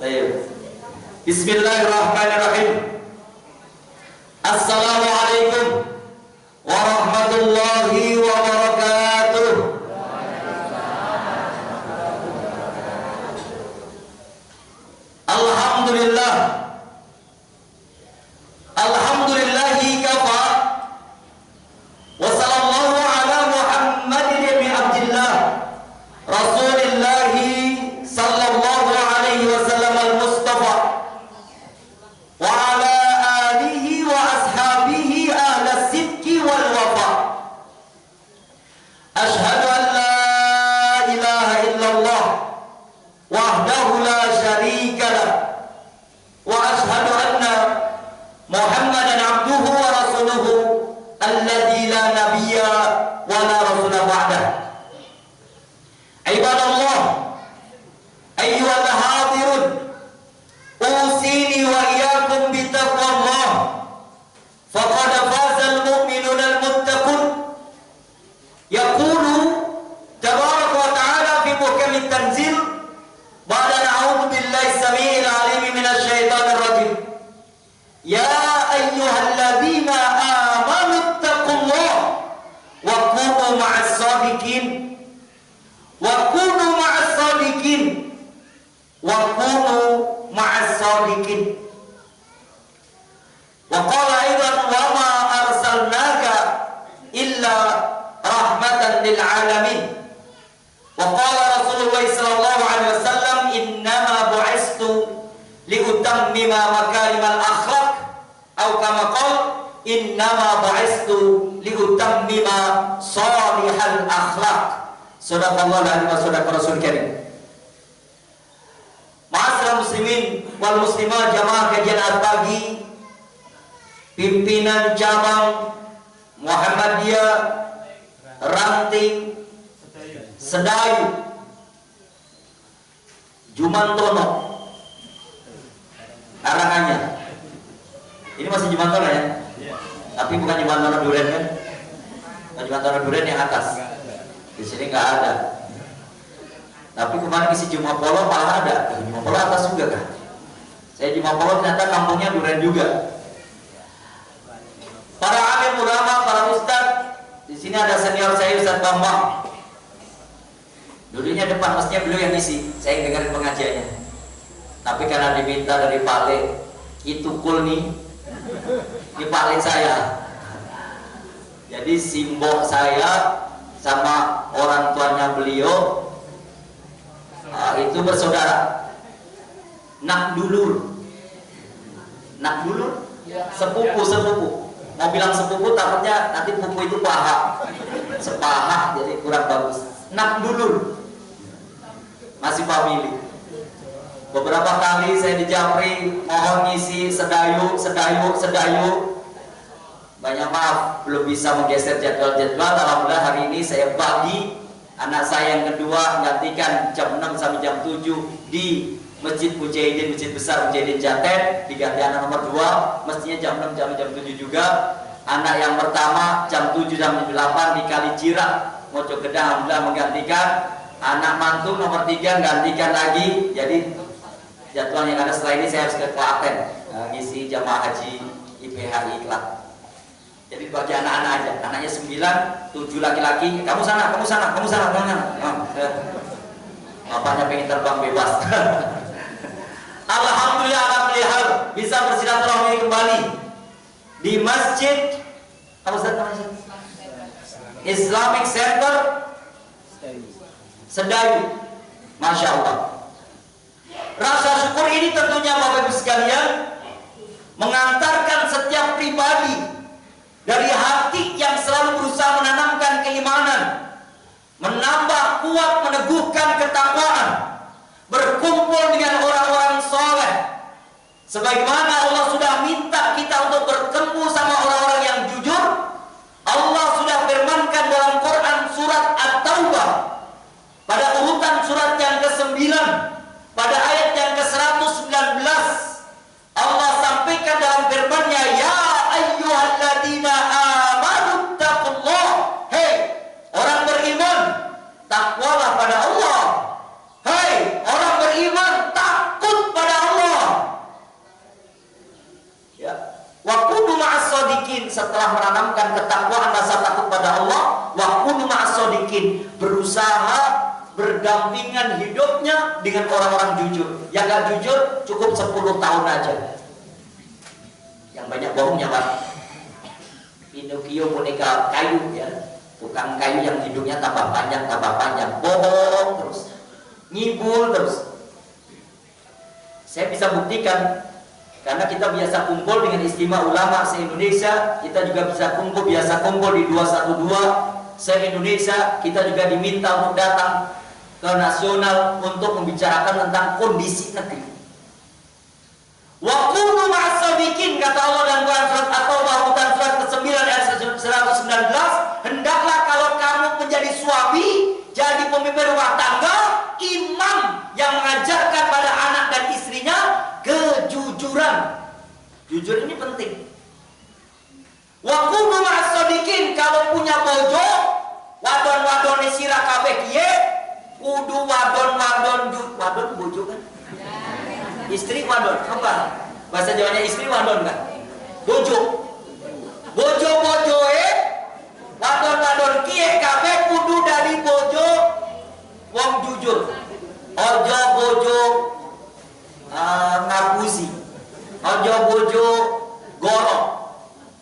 Baik. Bismillahirrahmanirrahim. Assalamualaikum warahmatullahi wabarakatuh. Alhamdulillah. Alhamdulillahi kafa. Wa sallallahu ala Muhammadin ibn Abdillah Rasulillahi sallallahu alaihi wasallam al-Mustafa wa ala alihi wa ashabihi ahla sidqi wal wafa. Ashhadu an la ilaha illallah wahdahu la syarika lah wa ashhadu anna Muhammadan abduhu wa rasuluhu alladzi la nabiyya wa la rasula ba'dah. Ibadallah ayyuhal hadirun usini wa iyyakum bitaqwallah faqad fazal mu'minuna al-muttaqun. Yaqulu tabaraka wa ta'ala fi muhkamit tanzil ba'da a'udzu billahi samii'il 'aliim minasy syaithaanir rajiim. Ya ayyuhalladzina amanu taqullaha wa kunu ma'as shadiqin wa kunu ma'as shadiqin wa kunu ma'as shadiqin. Wa qala aidan wa ma arsalnaka illa rahmatan lil alamin. Wa qala Rasulullah sallallahu alaihi wasallam innama bu'istu liutammima makarimal akhlaq atau kama qala innama bu'istu liutammima salihal akhlaq. Sadaqallahu wa sadaqa rasul karim. Ma'asyiral muslimin wal muslimat jamaah kajian pagi pimpinan cabang Muhammadiyah Ranting Sedayu Jumantono Karanganyar. Ini masih Jumantono ya? Tapi bukan Jumantono Duren kan? Bukan Jumantono Duren yang atas. Di sini nggak ada. Tapi kemarin isi Jumapolo malah ada. Jumapolo atas juga kan? Saya Jumapolo ternyata kampungnya Duren juga. Para alim ulama, para ustadz, di sini ada senior saya Ustadz Bambang. Dulunya depan, mestinya beliau yang isi. Saya yang dengerin pengajiannya. Tapi karena diminta dari Pak Le, itu cool nih. Ini Pak Le saya. Jadi simbol saya sama orang tuanya beliau itu bersaudara. Nak dulur, sepupu. Mau bilang sepupu takutnya nanti pupu itu paha, sepaha jadi kurang bagus. Nak dulur, masih family. Beberapa kali saya di Japri mohon ngisi sedayu. Banyak maaf belum bisa menggeser jadwal. Alhamdulillah hari ini saya bagi anak saya yang kedua gantikan jam 6 sampai jam 7 di Masjid Mujahidin, Masjid Besar Mujahidin Jaten, diganti anak nomor 2 mestinya jam 6 sampai jam 7 juga. Anak yang pertama jam 7 sampai jam 8 di Kalijira Mojokedah, alhamdulillah menggantikan. Anak mantu nomor 3 gantikan lagi. Jadi jadwal yang ada setelah ini saya harus ke Klaten ngisi jamaah haji IPHI Klaten. Jadi bagi anak-anak aja, anaknya 9, 7 laki-laki. Kamu sana. Bapaknya pengen terbang bebas. Alhamdulillah alhamdulillah bisa bersilaturahmi kembali di Masjid Islamic Center Sedayu. Masya Allah. Rasa syukur ini tentunya Bapak Ibu sekalian mengantarkan setiap pribadi dari hati yang selalu berusaha menanamkan keimanan, menambah kuat, meneguhkan ketakwaan, berkumpul dengan orang-orang soleh. Sebagaimana Allah sudah minta kita untuk bertemu sama orang-orang yang jujur, Allah sudah firmankan dalam Quran surat At-Taubah pada urutan surat yang ke-9 pada ayat yang ke-119 Allah sampaikan dalam firman-Nya, ya ayyuhalladzina amanu taqullah. Hei orang beriman, takwalah pada Allah. Hei orang beriman, takut pada ma'as-shodiqin, setelah menanamkan ketakwaan rasa takut pada Allah, wa kunu ma'as-shodiqin, berusaha berdampingan hidupnya dengan orang-orang jujur. Yang gak jujur cukup 10 tahun aja. Yang banyak bohongnya Pak. Pinocchio boneka kayu ya, tukang kayu yang hidungnya tambah panjang, bohong terus, ngibul terus. Saya bisa buktikan, karena kita biasa kumpul dengan istimewa ulama se-Indonesia, kita juga biasa kumpul di 212 se-Indonesia, kita juga diminta untuk datang ke nasional untuk membicarakan tentang kondisi negeri. Wa kunu ma'as-shodiqin, kata Allah dalam Quran surat At-Taubah surat ke-9 ayat 119, hendaklah kalau kamu menjadi suami, jadi pemimpin rumah tangga, imam yang mengajarkan pada anak dan istrinya kejujuran. Jujur ini penting. Wa kunu ma'as-shodiqin, kalau punya bojo, wadon-wadon sira kabeh kiye, kudu wadon bojo kan? Istri wadon, apa? Bahasa Jawanya istri wadon kan? Bojo. Bojo-bojoe, wadon-wadon kiye kabeh kudu dari bojo wong jujur. Ojo bojo ngapusi. Ojo bojo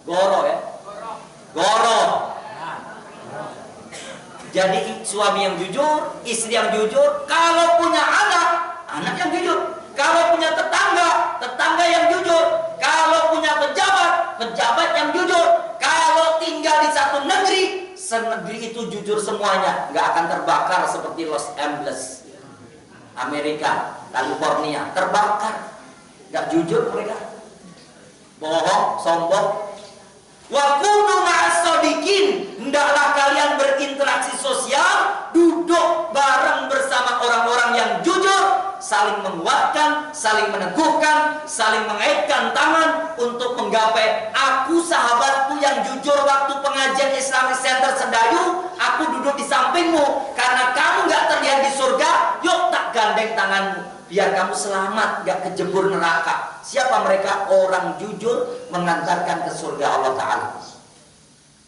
goro ya. Goro. Jadi suami yang jujur, istri yang jujur. Kalau punya anak yang jujur. Kalau punya tetangga yang jujur. Kalau punya pejabat yang jujur. Kalau tinggal di satu negeri, senegeri itu jujur semuanya, nggak akan terbakar seperti Los Angeles, Amerika, California, terbakar. Nggak jujur mereka, bohong, sombong. Wa kunu ma'as-shodiqin, hendaklah kalian berinteraksi sosial, duduk bareng bersama orang-orang yang jujur, saling menguatkan, saling meneguhkan, saling mengaitkan tangan untuk menggapai. Aku sahabatku yang jujur waktu pengajian Islamic Center Sedayu, aku duduk di sampingmu karena kamu gak terlihat di surga. Yuk tak gandeng tanganmu biar kamu selamat, gak kejebur neraka. Siapa mereka? Orang jujur mengantarkan ke surga Allah Ta'ala.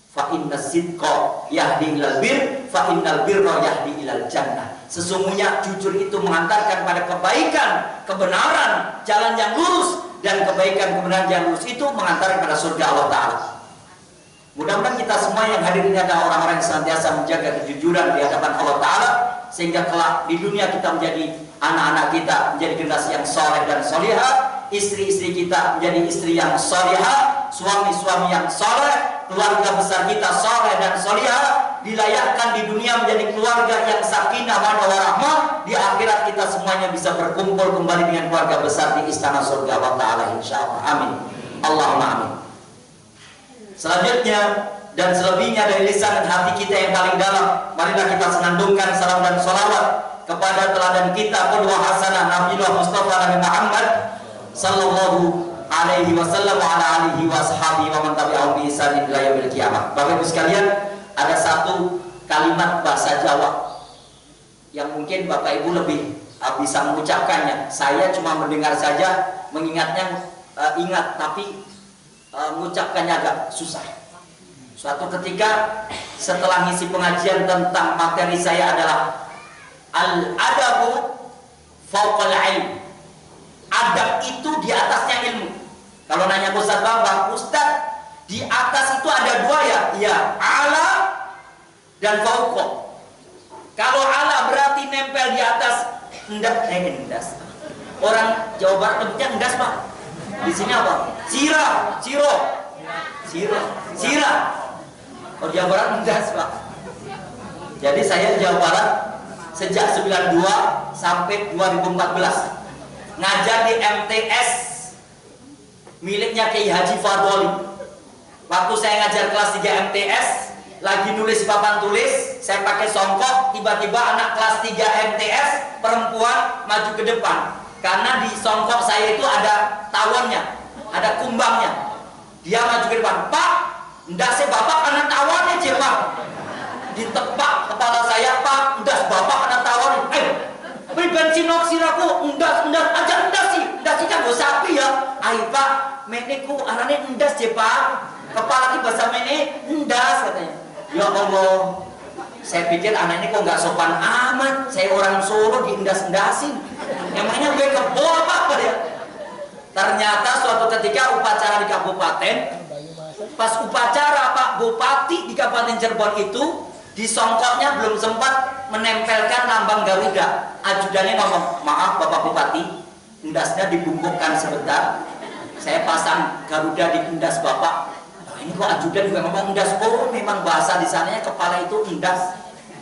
Fa inna sidqa yahdi ilal bir, fa innal birra yahdi ilal jannah. Sesungguhnya jujur itu mengantarkan pada kebaikan, kebenaran, jalan yang lurus, dan kebaikan, kebenaran yang lurus itu mengantarkan pada surga Allah Ta'ala. Mudah-mudahan kita semua yang hadir ini adalah orang-orang yang senantiasa menjaga kejujuran di hadapan Allah Ta'ala, sehingga kelak di dunia kita menjadi anak-anak kita menjadi generasi yang soleh dan solihah, istri-istri kita menjadi istri yang solihah, suami-suami yang soleh, keluarga besar kita soleh dan solihah, dilayakkan di dunia menjadi keluarga yang sakinah mawaddah warahmah, di akhirat kita semuanya bisa berkumpul kembali dengan keluarga besar di istana surga Allah Ta'ala insyaallah. Amin. Allahumma amin. Selanjutnya dan selebihnya dari lisan dan hati kita yang paling dalam, marilah kita senandungkan salam dan sholawat kepada teladan kita, qudwah hasanah Nabiullah Mustafa Nabi Muhammad sallallahu alaihi wasallam wa ala alihi wa sahbihi wa man tabi'ahum bi ihsan ila yaumil qiyamah. Bapak Ibu sekalian, ada satu kalimat bahasa Jawa yang mungkin Bapak Ibu lebih bisa mengucapkannya. Saya cuma mendengar saja, mengingatnya ingat, tapi mengucapkannya agak susah. Suatu ketika setelah ngisi pengajian tentang materi saya adalah al-adabu fawqal ilm. Adab itu di atasnya ilmu. Kalau nanya Ustaz Bambang, Ustaz, di atas itu ada dua ya? Iya, ala dan fawqa. Kalau ala berarti nempel di atas, endas. Orang Jawa Barat nyebutnya endas, Pak. Di sini apa? Sirah. Oh, Jawa Barat endas, Pak. Jadi saya di Jawa Barat sejak 92 sampai 2014 ngajar di MTS miliknya Kiai Haji Fadholi. Waktu saya ngajar kelas 3 MTS, lagi nulis papan tulis, saya pakai songkok, tiba-tiba anak kelas 3 MTS perempuan maju ke depan. Karena di songkok saya itu ada tawonnya, ada kumbangnya. Dia maju ke depan, Pak, ndak sih bapak anak tawonnya aja, Pak. Ditepak kepala saya, Pak, ndak bapak anak tawon. Beri bensin siraku, ndas aja ndas sih kan gue sapi ya. Ayo Pak, meniku arane ndas je Pak. Kepala kita bahasa ini endas katanya. Ya Allah, saya pikir anak ini kok nggak sopan amat. Saya orang Solo diendas-endasin. Emangnya gue kebo apa ya? Ternyata suatu ketika upacara di kabupaten, pas upacara Pak Bupati di Kabupaten Cirebon itu, di songkoknya belum sempat menempelkan lambang Garuda. Ajudannya ngomong, maaf Bapak Bupati, endasnya dibungkukkan sebentar. Saya pasang Garuda di endas Bapak. Nah, ini kok ajudan juga ngomong endas. Oh, memang bahasa di sananya kepala itu endas.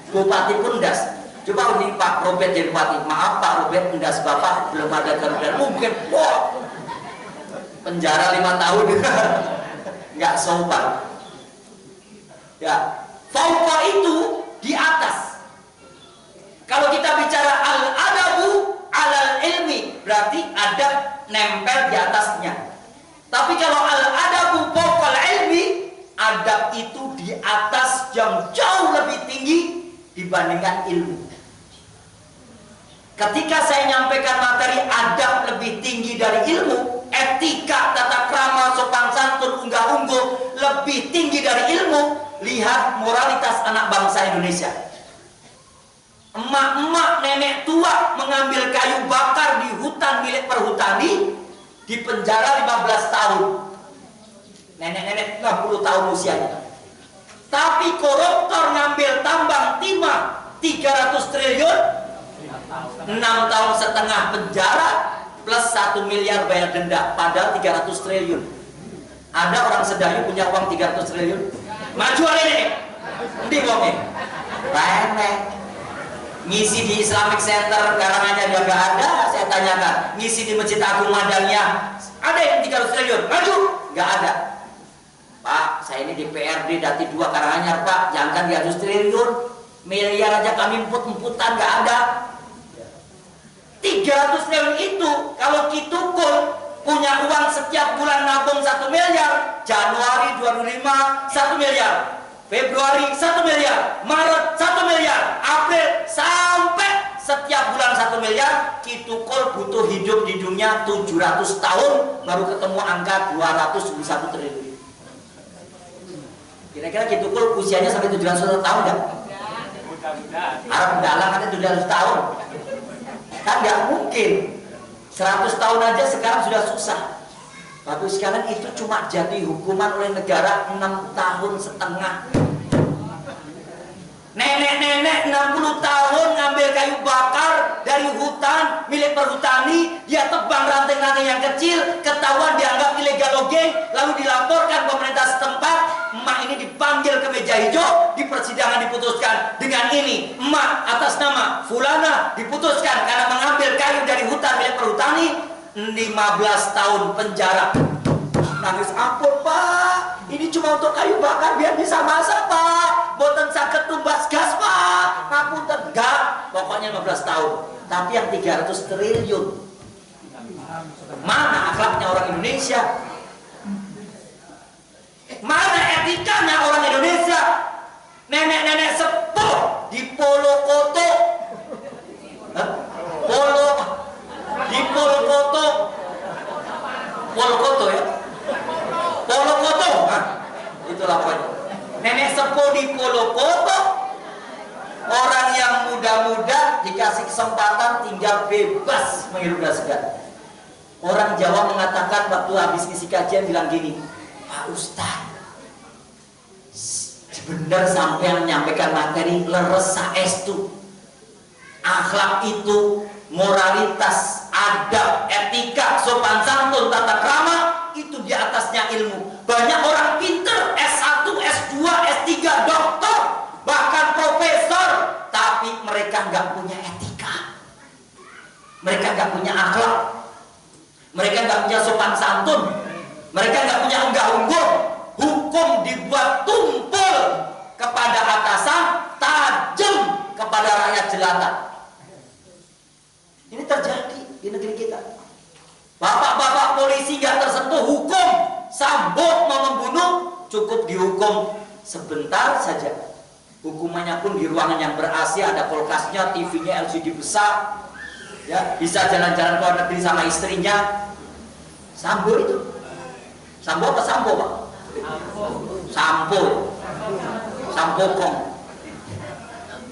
Bupati pun endas. Coba ini Pak Robert jadi bupati. Maaf Pak Robert, endas Bapak belum ada Garuda. Mungkin, wah, penjara 5 tahun. Nggak sopan. Ya, fauqa itu di atas. Kalau kita bicara al-adabu alal ilmi, berarti adab nempel di atasnya. Tapi kalau al-adabu fauqal ilmi, adab itu di atas yang jauh lebih tinggi dibandingkan ilmu. Ketika saya nyampaikan materi adab lebih tinggi dari ilmu, etika, tata krama, sopan santun, unggah-ungguh lebih tinggi dari ilmu, lihat moralitas anak bangsa Indonesia. Emak-emak nenek tua mengambil kayu bakar di hutan milik perhutani, di penjara 15 tahun. Nenek-nenek 60 tahun usianya. Tapi koruptor ngambil tambang timah 300 triliun, 6 tahun setengah penjara plus 1 miliar bayar denda, padahal 300 triliun. Ada orang Sedayu punya uang 300 triliun? Maju ini. Endi wonge? Remeh. Ngisi di Islamic Center Karanganyar juga nggak ada. Saya tanyakan, ngisi di Masjid Agung Madangnya ada yang 300 triliun? Maju? Nggak ada. Pak, saya ini di PRD Dati 2 Karanganyar Pak, jangan 300 triliun, miliar aja kami emput-emputan nggak ada. 300 triliun itu kalau Kitukul punya uang setiap bulan nabung 1 miliar, Januari 2005 1 miliar, Februari 1 miliar, Maret 1 miliar, April sampai setiap bulan 1 miliar, Kitukul butuh hidup di dunia 700 tahun baru ketemu angka 201 triliun. Kira-kira Kitukul usianya sampai 700 tahun nggak? Arab dalang ada 700 tahun. Kan nggak mungkin. 100 tahun aja sekarang sudah susah. Tapi sekarang itu cuma jadi hukuman oleh negara 6 tahun setengah. Nenek-nenek 60 tahun ngambil kayu bakar dari hutan milik perhutani, dia tebang ranting-ranting yang kecil, ketahuan dianggap ilegal logging, lalu dilaporkan pemerintah setempat. Emak ini dipanggil ke meja hijau, di persidangan diputuskan dengan ini, emak atas nama Fulana diputuskan karena mengambil kayu dari hutan milik perhutani 15 tahun penjara. Nangis, ampun Pak, ini cuma untuk kayu bakar biar bisa masak Pak, boten sakit tumbas gas Pak, ngapunten. Enggak, pokoknya 15 tahun. Tapi yang 300 triliun, mana akhlaknya orang Indonesia? Mana etikanya orang Indonesia? Nenek-nenek sepuh di Polokoto, Polokoto ya, Polokoto, itulah pokoknya. Nenek sepuh di Polokoto, orang yang muda-muda dikasih kesempatan tinggal bebas menghirup udara segar. Orang Jawa mengatakan waktu habis ngisi kajian bilang gini, Pak Ustaz, benar sampai menyampaikan materi leres saestu. Akhlak itu, moralitas, adab, etika, sopan santun, tata krama itu di atasnya ilmu. Banyak orang pinter, S1, S2, S3, doktor, bahkan profesor, tapi mereka nggak punya etika. Mereka nggak punya akhlak. Mereka nggak punya sopan santun. Mereka nggak punya unggah-ungguh. Hukum dibuat tumpul kepada atasan, tajam kepada rakyat jelata. Ini terjadi di negeri kita. Bapak-bapak polisi nggak tersentuh hukum, Sambo mau membunuh cukup dihukum sebentar saja. Hukumannya pun di ruangan yang ber-AC, ada kulkasnya, TV-nya LCD besar, ya bisa jalan-jalan ke luar negeri sama istrinya. Sambo itu, Sambo apa Sambo Pak? Sampo, sampokong.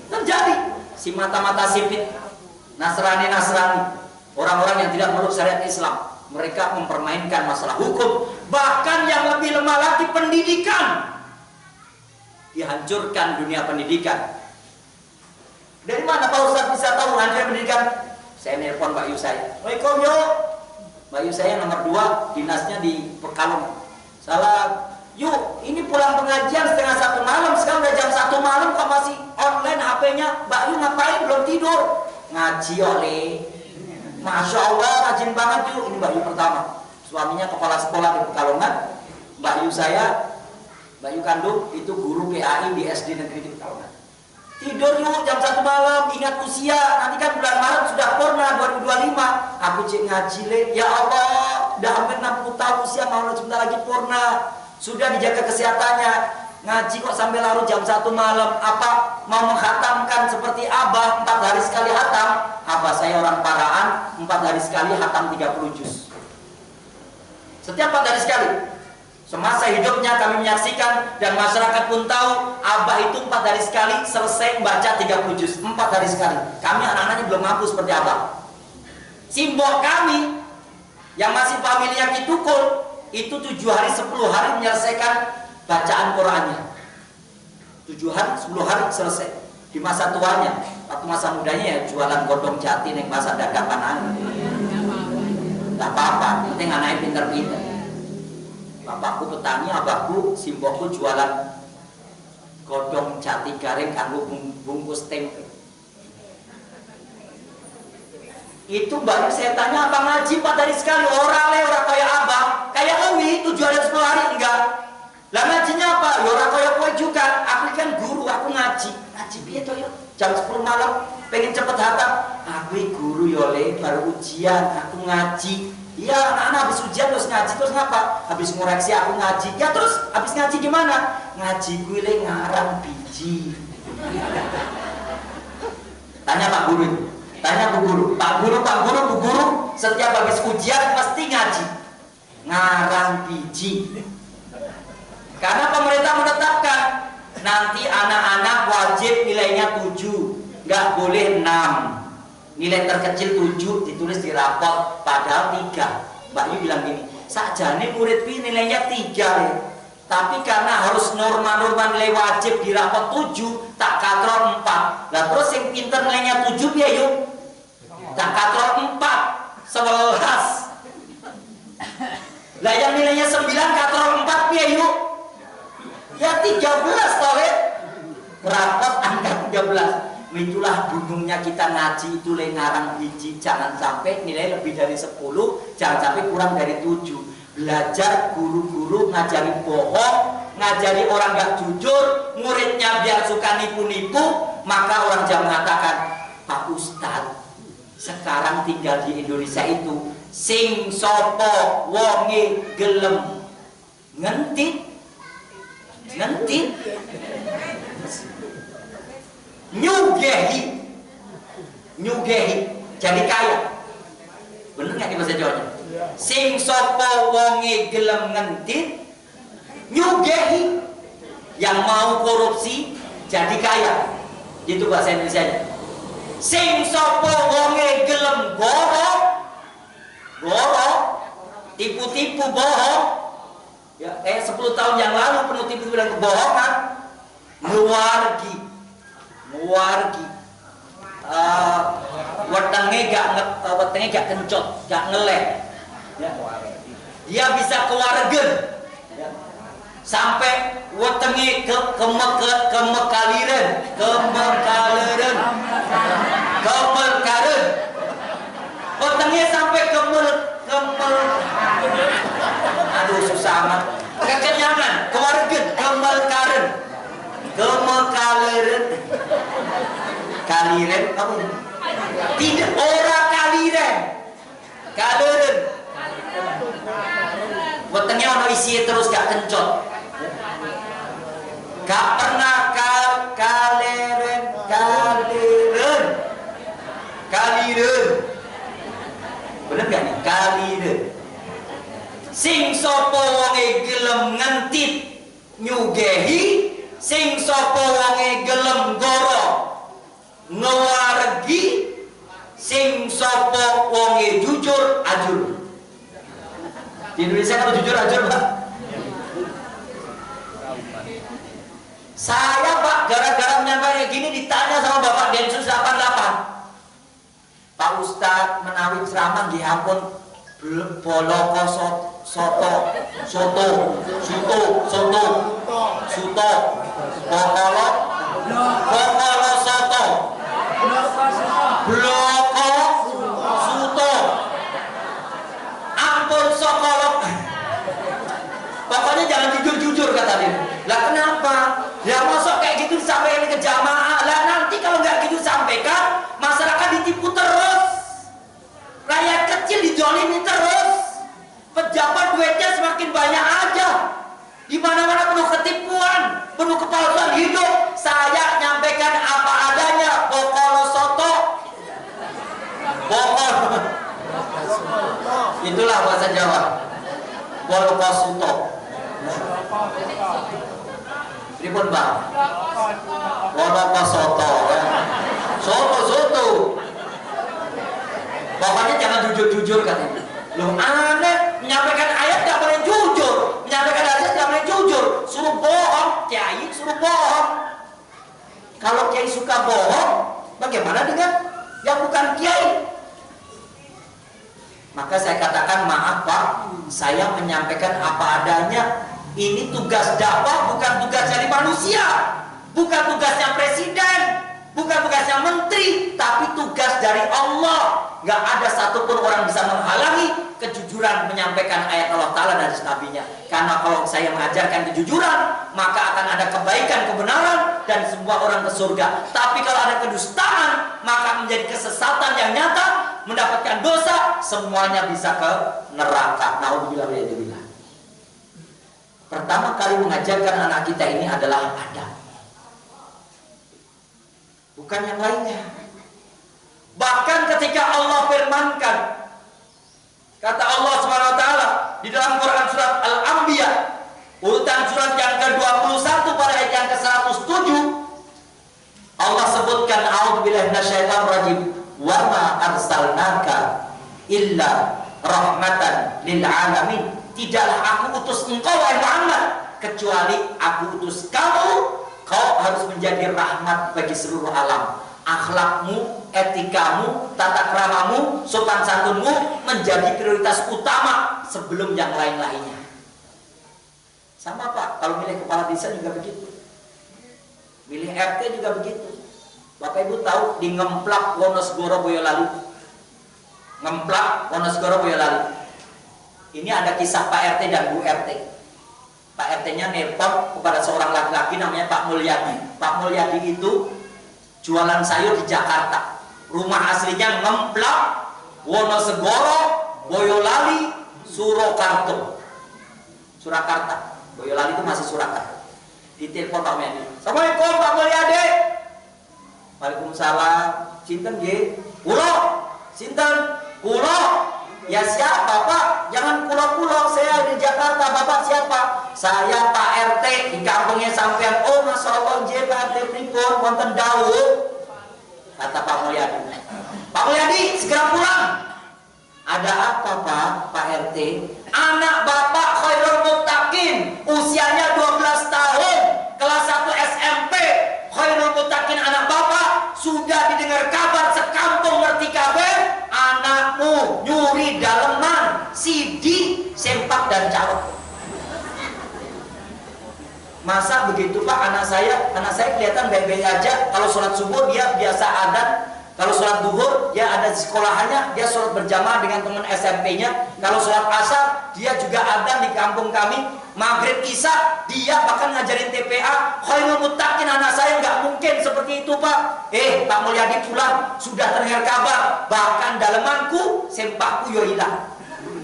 Terjadi si mata-mata sipit, Nasrani, orang-orang yang tidak meluk syariat Islam, mereka mempermainkan masalah hukum. Bahkan yang lebih lemah lagi pendidikan, dihancurkan dunia pendidikan. Dari mana Pak Ustadz bisa tahu hancur pendidikan? Saya nelpon Mbak Yu saya. Waalaikumsalam yuk. Mbak Yu saya nomor 2, dinasnya di Pekalongan. Salah. Yuk, ini pulang pengajian setengah 1 malam. Sekarang udah jam 1 malam kok masih online HP-nya. Mbak Yu ngapain? Belum tidur. Ngaji oleh. Masya Allah, rajin banget yuk. Ini Mbak Yu pertama. Suaminya kepala sekolah di Pekalongan. Mbak Yu saya, Mbak Yu kandung, itu guru PAI di SD negeri di Pekalongan. Tidur yuk jam 1 malam, ingat usia. Nanti kan bulan Maret sudah purna 2025. Aku cek ngaji le. Ya Allah, udah hampir 60 tahun usia, mau sebentar lagi purna. Sudah dijaga kesehatannya. Ngaji kok sampai larut jam 1 malam. Apa mau menghatamkan seperti Abah 4 hari sekali hatam? Abah saya orang Paraan, 4 hari sekali hatam 30 juz. Setiap 4 hari sekali. Semasa hidupnya kami menyaksikan dan masyarakat pun tahu Abah itu 4 hari sekali selesai membaca 30 juz. 4 hari sekali. Kami anak-anaknya belum mampu seperti Abah. Simbol kami yang masih familia Kitukul itu 7 hari 10 hari menyelesaikan bacaan Qurannya. 7 hari 10 hari selesai. Di masa tuanya, waktu masa mudanya ya jualan godong jati ning pasar dadakan aja. Enggak apa-apa, penting anaknya pinter-pinter. Bapakku petani, abahku, simbokku jualan godong jati garing kanggo bungkus tempe. Itu baru saya tanya, apa ngaji 4 hari sekali? Orang kayak abah, kayak Ewi 7 hari 10 hari enggak. Lah ngajinya apa? Ya orang kayak kowe juga. Aku kan guru, aku ngaji. Ngaji piye to yo? Jam 10 malam pengen cepet hatam. Aku guru yo le, baru ujian, aku ngaji. Iya, anak-anak habis ujian terus ngaji, terus ngapa? Habis ngoreksi aku ngaji. Ya terus habis ngaji gimana? Ngaji gue le ngarang biji. Tanya Pak Guru. Tanya Bu Guru. Pak Guru, Bu Guru, setiap habis ujian pasti ngaji. Ngarang biji. Karena pemerintah menetapkan nanti anak-anak wajib nilainya 7, nggak boleh 6. Nilai terkecil 7 ditulis di rapot, padahal 3. Mbak Yu bilang gini, sakjane murid pi nilainya 3 ya. Tapi karena harus norma-norma nilai wajib di rapot 7, tak katrol 4. Lah terus yang pinter nilainya 7 ya yuk, tak katrol 4, 11. Lah yang nilainya 9 katrol 4 ya yuk, ya 13 toh ya. Rapot angka 13. Itulah gunungnya kita ngaji itu le ngarang biji. Jangan sampai nilai lebih dari 10, jangan sampai kurang dari 7. Belajar guru-guru ngajari bohong, ngajari orang gak jujur, muridnya biar suka nipu-nipu. Maka orang jangan mengatakan, Pak Ustadz sekarang tinggal di Indonesia itu sing sopo wonge gelem ngentit nyugehi jadi kaya. Bener nggak di bahasa Jawanya? Sing sopo wonge gelem ngentit nyugehi, yang mau korupsi jadi kaya. Itu bahasa Indonesianya. Sing sopo wonge gelem borok tipu-tipu bohong. Ya, 10 tahun yang lalu penuh tipu bilang kebohongan. Ngewargi wetenge gak kencot, gak ngelek ya. Dia bisa kewargen ya. Sampai wetenge kemekaliren wetenge sampai kemel aduh susah amat, kekenyangan, kewargen, kemekaliren kaliren apa ini? Tidak, ora kaliren wetengnya ono isi terus gak kencot, gak pernah kaliren bener gak nih? Kaliren sing sapa wonge gelem ngentit nyugehi, sing sapa wonge gelem goro ngewaregi, sing sapa wonge jujur ajur. Di Indonesia kalau jujur ajur, Pak. Saya, Pak, gara-gara menyampaikan gini ditanya sama Bapak Densus 88. Pak Ustadz menawi ceramah nggih ampun boloko soto bokolo soto bloko suto ampun sokolok. Pokoknya jangan jujur-jujur kata dia. Lah kenapa? Ya masuk kayak gitu disampaikan ke jamaah. Lah nanti kalau nggak gitu sampaikan, masyarakat ditipu terus, rakyat kecil dijolimi terus, pejabat duitnya semakin banyak aja, di mana-mana penuh ketipuan, penuh kepalsuan hidup. Saya nyampaikan apa adanya, bokolo soto, bokol. Itulah bahasa Jawa, boloko soto. Pripun Bang? Boloko soto, ya. Soto. Pokoknya jangan jujur-jujur katanya. Loh aneh, menyampaikan ayat tidak boleh jujur, menyampaikan hadis tidak boleh jujur, suruh bohong, kiai suruh bohong. Kalau kiai suka bohong, bagaimana dengan yang bukan kiai? Maka saya katakan maaf Pak, saya menyampaikan apa adanya. Ini tugas dakwah, bukan tugas dari manusia, bukan tugasnya presiden, bukan tugasnya menteri, tapi tugas dari Allah. Gak ada satupun orang bisa menghalangi kejujuran menyampaikan ayat Allah Ta'ala dan nabinya. Karena kalau saya mengajarkan kejujuran, maka akan ada kebaikan, kebenaran, dan semua orang ke surga. Tapi kalau ada kedustaan, maka menjadi kesesatan yang nyata, mendapatkan dosa, semuanya bisa ke neraka. Naudzubillah. Pertama kali mengajarkan anak kita ini adalah adab, bukan yang lainnya. Bahkan ketika Allah firmankan, kata Allah SWT di dalam Quran surat Al-Anbiya, urutan surat yang ke-21 pada ayat yang ke-107, Allah sebutkan a'udzubillahi minasyaitonir rajim, wa ma arsalnaka illa rahmatan lil alamin. Tidaklah aku utus engkau wahai Muhammad kecuali aku utus kamu, kau harus menjadi rahmat bagi seluruh alam. Akhlakmu, etikamu, tata kramamu, sopan santunmu menjadi prioritas utama sebelum yang lain-lainnya. Sama Pak, kalau milih kepala desa juga begitu, milih RT juga begitu. Bapak Ibu tahu di Ngemplak Wonosegoro Boyolali, Ngemplak Wonosegoro Boyolali, ini ada kisah Pak RT dan Bu RT. Pak RT-nya nelpon kepada seorang laki-laki namanya Pak Mulyadi. Pak Mulyadi itu jualan sayur di Jakarta. Rumah aslinya Ngemplak, Wonosegoro, Boyolali, Surakarta. Boyolali itu masih Surakarta. Ditelepon Pak Mulyadi. Assalamualaikum Pak Mulyadi. Waalaikumsalam. Sinten nggih? Kula. Sinten? Kula. Ya siapa Pak? Jangan pulau-pulau, saya di Jakarta. Bapak siapa? Saya Pak RT di kampungnya sampean. Oh Masya Allah, Pak RT pripun wonten dawuh. Kata Pak Mulyadi. Pak Mulyadi segera pulang. Ada apa Pak RT? Anak Bapak Khairul Muttaqin, usianya 12 tahun, kelas 1 SMP. Khairul Muttaqin anak Bapak sudah didengar kabar sekampung ngerti kabar. Anakmu nyuri daleman, CD, sempak dan calok. Masa begitu Pak? Anak saya kelihatan baik-baik aja. Kalau sholat subuh dia biasa adan. Kalau sholat duhur dia ada di sekolahannya, dia sholat berjamaah dengan teman SMP-nya. Kalau sholat asar dia juga adan di kampung kami. Maghrib isya dia bahkan ngajarin TPA. Khairul Muttaqin anak saya nggak mungkin seperti itu Pak. Pak Mulyadi pulang sudah terdengar kabar, bahkan dalemanku sempakku yo hilang.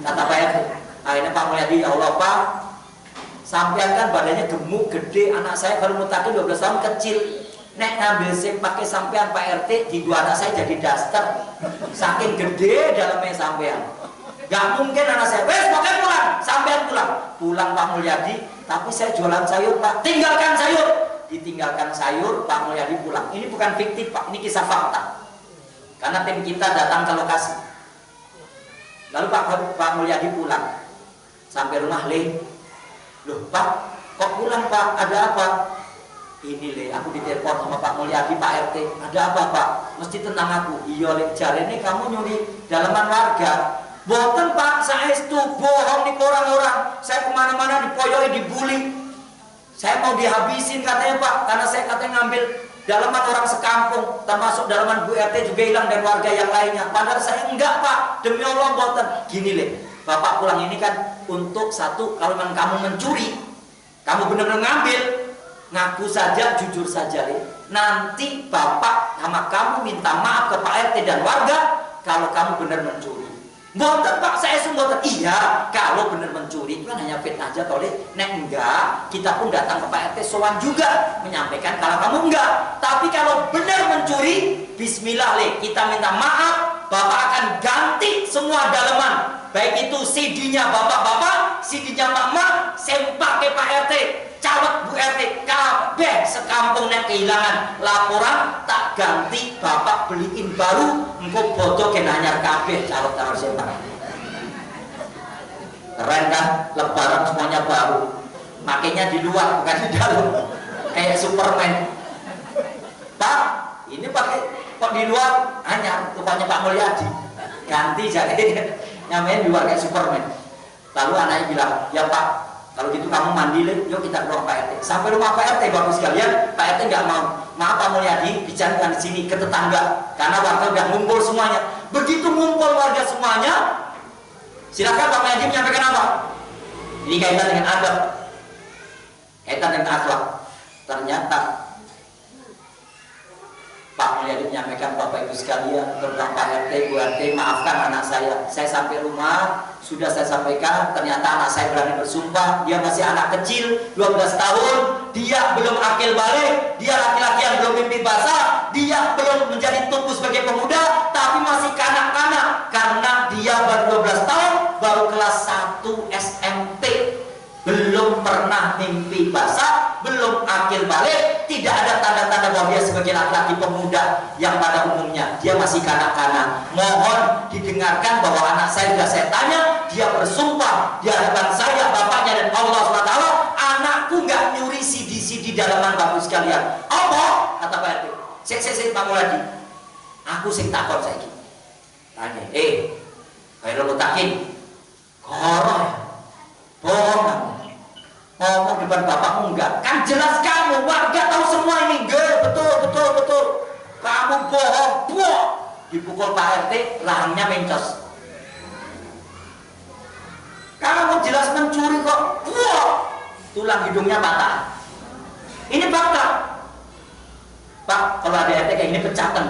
Kata Pak RT. Akhirnya Pak Mulyadi, ya Allah Pak, sampean kan badannya gemuk gede, anak saya Khairul Muttaqin 12 tahun kecil. Nek ngambil sim pakai sampean Pak RT, di dua anak saya jadi daster. Saking gede dalamnya sampean. Gak mungkin anak saya, wes pokoknya pulang. Sampai saya pulang. Pulang Pak Mulyadi, tapi saya jualan sayur Pak. Tinggalkan sayur. Ditinggalkan sayur, Pak Mulyadi pulang. Ini bukan fiktif Pak, ini kisah fakta. Karena tim kita datang ke lokasi. Lalu Pak Mulyadi pulang. Sampai rumah, loh Pak, kok pulang Pak? Ada apa? Ini aku ditelepon sama Pak Mulyadi, Pak RT. Ada apa Pak? Mesti tentang aku. Iya jari ini kamu nyuri dalaman warga. Boten Pak, saya itu bohong nih orang-orang. Saya kemana-mana dipoyoi, dibully. Saya mau dihabisin katanya Pak, karena saya katanya ngambil dalaman orang sekampung, termasuk dalaman Bu RT juga hilang dan warga yang lainnya. Padahal saya enggak Pak, demi Allah boten. Gini Bapak pulang ini kan untuk satu, kalau memang kamu mencuri, kamu benar-benar ngambil, ngaku saja, jujur saja nanti Bapak sama kamu minta maaf ke Pak RT dan warga kalau kamu benar mencuri. Boten Pak, saya sungguh iya, kalau benar mencuri itu kan hanya fitnah aja toleh. Nek enggak, kita pun datang ke Pak RT sowan juga menyampaikan kalau kamu enggak. Tapi kalau benar mencuri, bismillah kita minta maaf, Bapak akan ganti semua dalaman. Baik itu CD-nya bapak-bapak, CD-nya mama, saya pakai Pak RT, caleg Bu RT, kabeh sekampung nek kehilangan laporan tak ganti Bapak beliin baru, engkau bodoh kena anyar kabeh caleg-caleg saya. Keren kan? Lebaran semuanya baru, makanya di luar bukan di dalam, kayak Superman. Pak, ini pakai kok di luar anyar, rupanya Pak Mulyadi ganti jadi nyamain di luar kayak Superman. Lalu anaknya bilang, ya Pak, kalau gitu kamu mandi yuk kita ke rumah Pak RT. Sampai rumah Pak RT bagus sekalian, Pak RT nggak mau. Maaf Pak Mulyadi, bicarakan di sini ke tetangga, karena warga udah ngumpul semuanya. Begitu ngumpul warga semuanya, silakan Pak Mulyadi menyampaikan apa? Ini kaitan dengan adab, kaitan dengan akhlak. Ternyata Pak Mulyadi menyampaikan, Bapak Ibu sekalian, terutama Pak RT, Bu RT, maafkan anak saya. Saya sampai rumah, sudah saya sampaikan, ternyata anak saya berani bersumpah, dia masih anak kecil, 12 tahun, dia belum akil balik, dia laki-laki yang belum mimpi basah, dia belum menjadi tumbuh sebagai pemuda, tapi masih kanak-kanak, karena dia baru 12 tahun, baru kelas 1 SMP, belum pernah mimpi basah, belum akil balik, tidak ada tanda-tanda bahwa dia sebagai laki-laki pemuda yang pada umumnya dia masih kanak-kanak. Mohon didengarkan bahwa anak saya sudah saya tanya, dia bersumpah di hadapan saya, bapaknya dan Allah SWT, anakku nggak nyuri CD dalaman Bapak sekalian. Apa? Kata Pak RT. Saya Pak Mulyadi, aku sing takon saiki. Tanya, Khairul Mutakin, korong, bohong kamu. Ngomong depan bapakmu enggak? Kan jelas kamu, warga tahu semua ini. Enggak, betul. Kamu bohong, dipukul Pak RT, rahangnya mencos. Kamu jelas mencuri kok, tulang hidungnya patah. Ini fakta. Pak, kalau ada RT kayak ini pecahkan.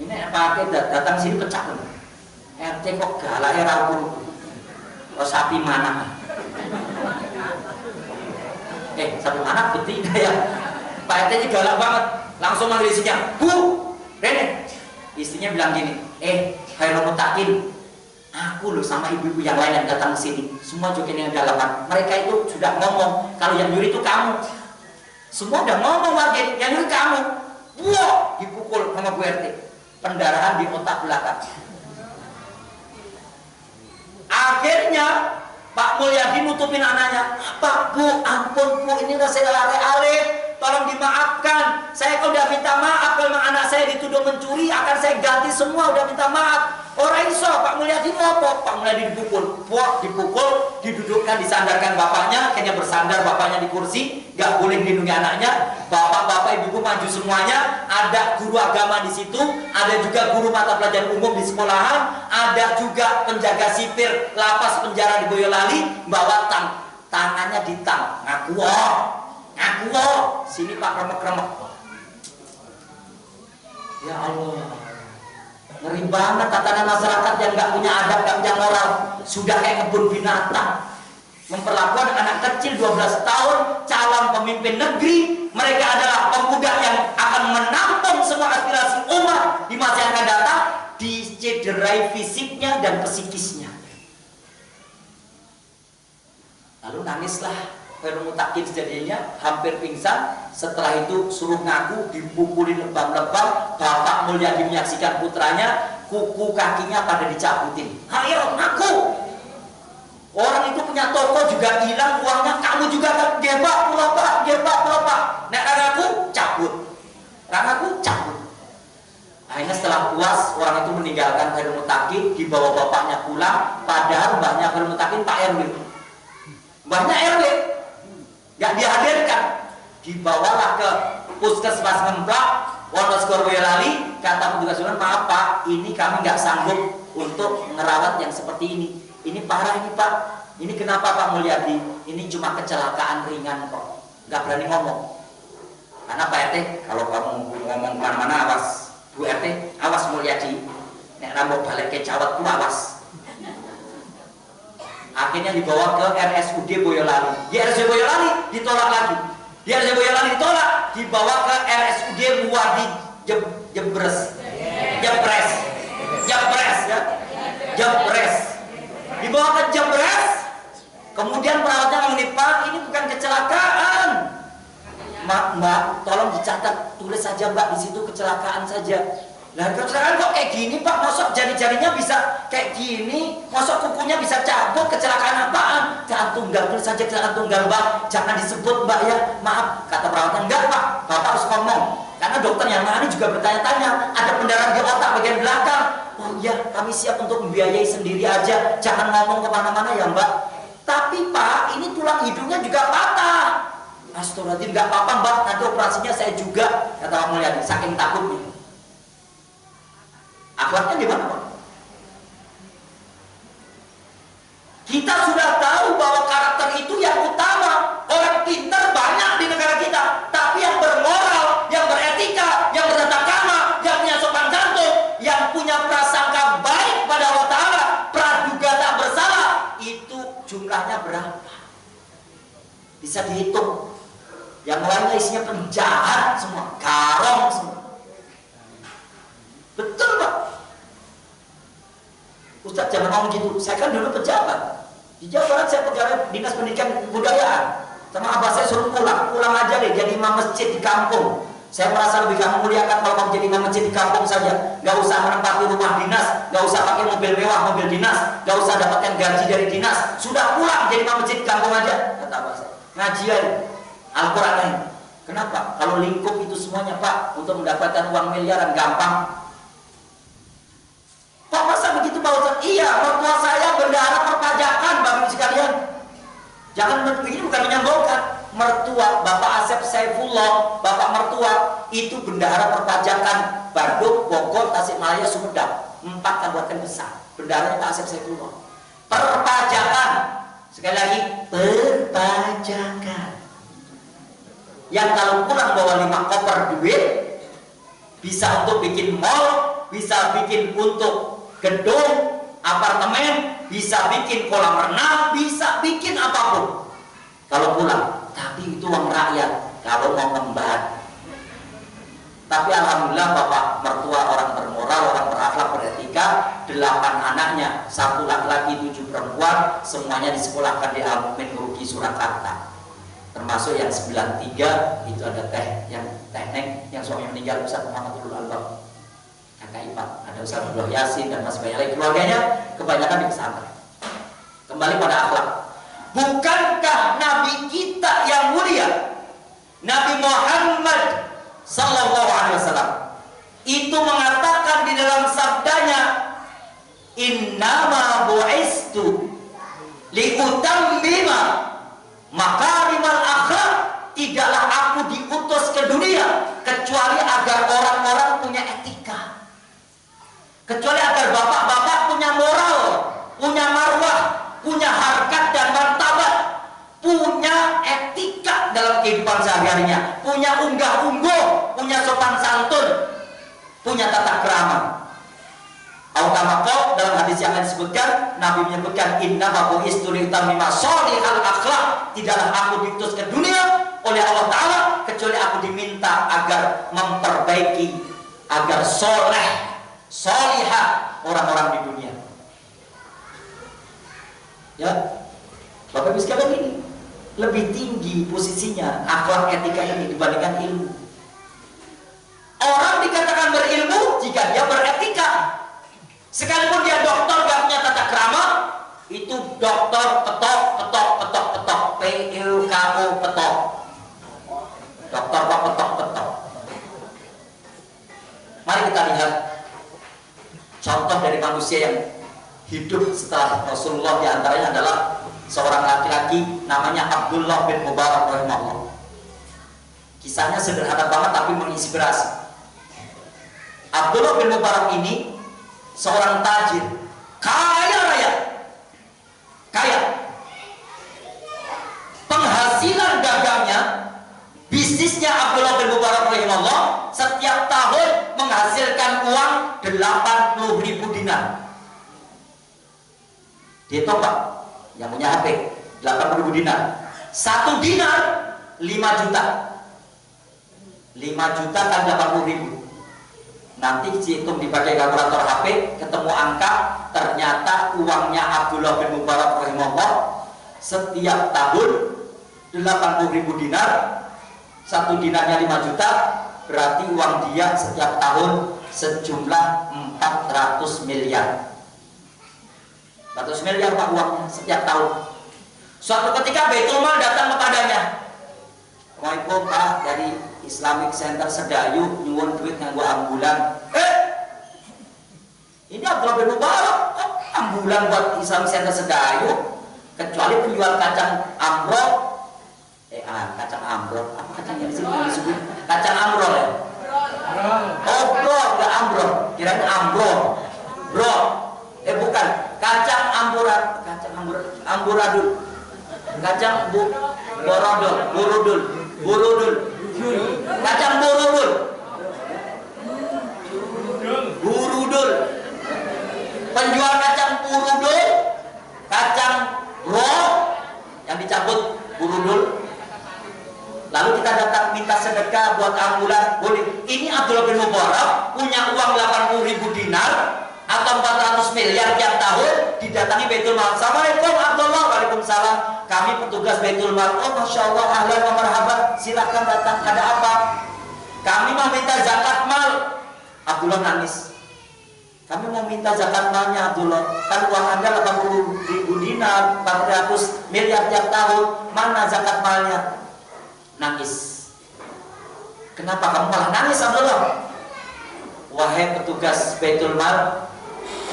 Ini Pak RT datang sini pecahkan. RT kok galak ya rawur. Oh sapi mana? Satu anak betina ya. Pak RT galak banget, langsung manggil istrinya, Bu, Rene. Istrinya bilang gini, Khairul Mutakin, aku loh sama ibu-ibu yang lain yang datang ke sini, semua jokin yang dalaman. Mereka itu sudah ngomong kalau yang nyuri itu kamu. Semua udah ngomong lagi, yang nyuri kamu. Dipukul sama Bu RT, pendarahan di otak belakang. Akhirnya Pak Mulyadi nutupin anaknya, Pak, Bu, ampun Bu, ini udah saya alih-alih, tolong dimaafkan. Saya kalau udah minta maaf, kalau memang anak saya dituduh mencuri, akan saya ganti semua, udah minta maaf. Orang iso, Pak Mulyadi ngopo, Pak Mulyadi dipukul, didudukkan, disandarkan bapaknya, akhirnya bersandar bapaknya di kursi, gak boleh melindungi anaknya. Bapak-bapak, ibu maju semuanya, ada guru agama di situ, ada juga guru mata pelajaran umum di sekolahan, ada juga penjaga sipir lapas penjara di Boyolali, bawa tangannya di ngaku sini Pak remek-remek. Ya Allah, ngeri banget tatanan masyarakat yang nggak punya adab, nggak punya moral, sudah kayak kebun binatang. Memperlakukan anak kecil 12 tahun calon pemimpin negeri, mereka adalah pemuda yang akan menampung semua aspirasi umat di masa yang akan datang, dicederai fisiknya dan psikisnya. Lalu nangislah Khairul Mutakin sejadinya, hampir pingsan. Setelah itu suruh ngaku, dipukulin lebam-lebam. Bapak Mulyadi menyaksikan putranya, kuku kakinya pada dicabutin. Ayo ngaku. Orang itu punya toko juga hilang uangnya, kamu juga kan gebak pulau pak, gebak pulau pak. Nek aku cabut, aku cabut. Akhirnya setelah puas, orang itu meninggalkan Khairul Mutakin, dibawa bapaknya pulang. Padahal mbahnya Khairul Mutakin Pak RW, mbahnya RW, nggak dihadirkan. Dibawalah ke puskesmas Ngemplak, Wonosobo Boyolali. Kata petugas UNER, maaf pak, ini kami nggak sanggup untuk merawat yang seperti ini. Ini parah ini pak. Ini kenapa Pak Mulyadi? Ini cuma kecelakaan ringan kok. Nggak berani ngomong. Karena Pak RT, kalau kamu ngomong kemana-mana awas. Bu RT, awas Mulyadi. Nek rambut balik ke Jawa tuh awas. Akhirnya dibawa ke RSUD Boyolali. Di RSUD Boyolali ditolak lagi. Di RSUD Boyolali ditolak, dibawa ke RSUD Muadi Jebres. Dibawa ke Jebres. Kemudian perawatnya ngomong, Pak, ini bukan kecelakaan. Mbak, tolong dicatat, tulis saja Mbak di situ kecelakaan saja. Nah, kecelakaan kok kayak gini Pak? Mosok jari-jarinya bisa kayak gini? Mosok kukunya bisa cabut? Kecelakaan apaan? Kecelakaan tunggal, tulis saja kecelakaan tunggal Mbak. Jangan disebut Mbak ya. Maaf, kata perawatnya, enggak Pak, Bapak harus ngomong. Karena dokter yang nangani juga bertanya-tanya, ada pendarahan di otak bagian belakang. Oh iya, kami siap untuk membiayai sendiri aja. Jangan ngomong kemana-mana ya Mbak. Tapi Pak, ini tulang hidungnya juga patah. Astagfirullahaladzim, nggak apa-apa Mbak, nanti operasinya saya juga, kata Pak Mulyadi, saking takutnya. Akhlaknya di mana Pak? Kita sudah tahu bahwa karakter itu yang utama. Orang pintar banyak di negara kita, tapi yang bermoral, yang beretika, yang bertata krama, yang punya sopan santun, yang punya prasangka baik pada Allah Ta'ala, praduga tak bersalah, itu jumlahnya berapa? Bisa dihitung. Yang lainnya isinya penjahat semua, garong semua. Betul Pak. Ustadz jangan ngomong gitu. Saya kan dulu pejabat. Di Jawa Barat saya pegawai Dinas Pendidikan Kebudayaan. Sama abah saya suruh pulang aja deh jadi imam masjid di kampung. Saya merasa lebih kamu muliakan kalau kamu jadi imam masjid di kampung saja. Gak usah menempati rumah dinas, gak usah pakai mobil mewah, mobil dinas, gak usah dapatkan gaji dari dinas. Sudah pulang jadi imam masjid di kampung aja. Kata abah saya. Ngaji aja. Al-Quran ini. Kenapa? Kalau lingkup itu semuanya Pak, untuk mendapatkan uang miliaran gampang. Pak masa begitu Pak Ustaz? Iya, mertua saya bendahara perpajakan Bapak sekalian. Jangan, ini bukan menyombongkan. Mertua Bapak Asep Saifullah, Bapak mertua itu bendahara perpajakan Bandung, Bogor, Tasikmalaya, Sumedang, 4 kabupaten besar. Bendaharanya Pak Asep Saifullah. Perpajakan. Sekali lagi, perpajakan. Yang kalau pulang bawa 5 koper duit, bisa untuk bikin mall, bisa bikin untuk gedung, apartemen, bisa bikin kolam renang, bisa bikin apapun kalau pulang. Tapi itu uang rakyat kalau mau ngembat. Tapi alhamdulillah Bapak mertua orang bermoral, orang berakhlak, beretika. 8 anaknya, 1 laki-laki, 7 perempuan, semuanya disekolahkan di Al-Mu'min Ruki Surakarta. Termasuk yang 93 itu ada yang teknik yang suami meninggal, Ustaz Muhammadul Albab, kakak ipar. Ada Ustaz Abdullah Yasin dan masih banyak lagi keluarganya, kebanyakan di pesantren. Kembali pada akhlak. Bukankah Nabi kita yang mulia, Nabi Muhammad Sallallahu Alaihi Wasallam itu mengatakan di dalam sabdanya, Innama bu'istu liutammima makarimal akhlak, tidaklah aku diutus ke dunia kecuali agar orang-orang punya etika, kecuali agar bapak-bapak punya moral, punya marwah, punya harkat dan martabat, punya etika dalam kehidupan sehari-harinya, punya unggah-ungguh, punya sopan santun, punya tata krama. Autamaqo dalam hadis yang disebutkan, Nabi menyebutkan innahu istulitamima sholihal akhlak, tidaklah aku diutus ke dunia oleh Allah Ta'ala kecuali aku diminta agar memperbaiki, agar soleh, solihah orang-orang di dunia. Ya, Bapak Ibu sekalian, ini lebih tinggi posisinya akhlak etika ini dibandingkan ilmu. Orang dikatakan berilmu jika dia beretika. Sekalipun dia dokter gak punya tata krama, itu dokter petok petok petok petok, PUKO petok, dokter kok petok petok. Mari kita lihat contoh dari manusia yang hidup setelah Rasulullah. Diantaranya adalah seorang laki-laki namanya Abdullah bin Mubarak rahimahullah. Kisahnya sederhana banget tapi menginspirasi. Abdullah bin Mubarak ini seorang tajir, kaya raya, kaya. Penghasilan dagangnya, bisnisnya Abdullah bin Mubarak rahimahullah setiap tahun menghasilkan uang 80.000 dinar. Dia tahu Pak, yang punya HP 80.000 dinar. 1 dinar 5 juta. 5 juta kan 80.000. Nanti hitung dipakai kalkulator HP, ketemu angka, ternyata uangnya Abdullah bin Mubarak rahimahullah setiap tahun 80.000 dinar. 1 dinarnya 5 juta, berarti uang dia setiap tahun sejumlah 400 miliar. 400 miliar Pak uangnya setiap tahun. Suatu ketika Baitul Mal datang kepadanya. Waalaikumsalam Pak, dari Islamic Center Sedayu nyuwun duit nganggo ambulan. Ini Abdullah bin Mubarak ambulan buat Islamic Center Sedayu, kecuali penjual kacang ambrol. Kacang ambrol, apa kacang yang disebut? Kacang ambrol ya? Oh bro, enggak ambrol, kirain ambrol. Bro, bukan, kacang amburadul, kacang burudul, kacang burudul, penjual kacang burudul, kacang roh yang dicabut burudul. Lalu kita datang minta sedekah buat ambulan, boleh. Ini Abdullah bin Mubarak punya uang 80.000 dinar atau 400 miliar tiap tahun, didatangi Baitul Mal. Assalamualaikum Abdullah. Waalaikumsalam. Kami petugas Baitul Mal. Oh masya Allah, ahlan wa marhaban, silakan datang. Ada apa? Kami mau minta zakat mal. Abdullah nangis. Kami mau minta zakat malnya Abdullah. Kan uang Anda 80.000 dinar, 400 miliar tiap tahun. Mana zakat malnya? Nangis. Kenapa kamu malah nangis Abdullah? Wahai petugas Baitul Mal,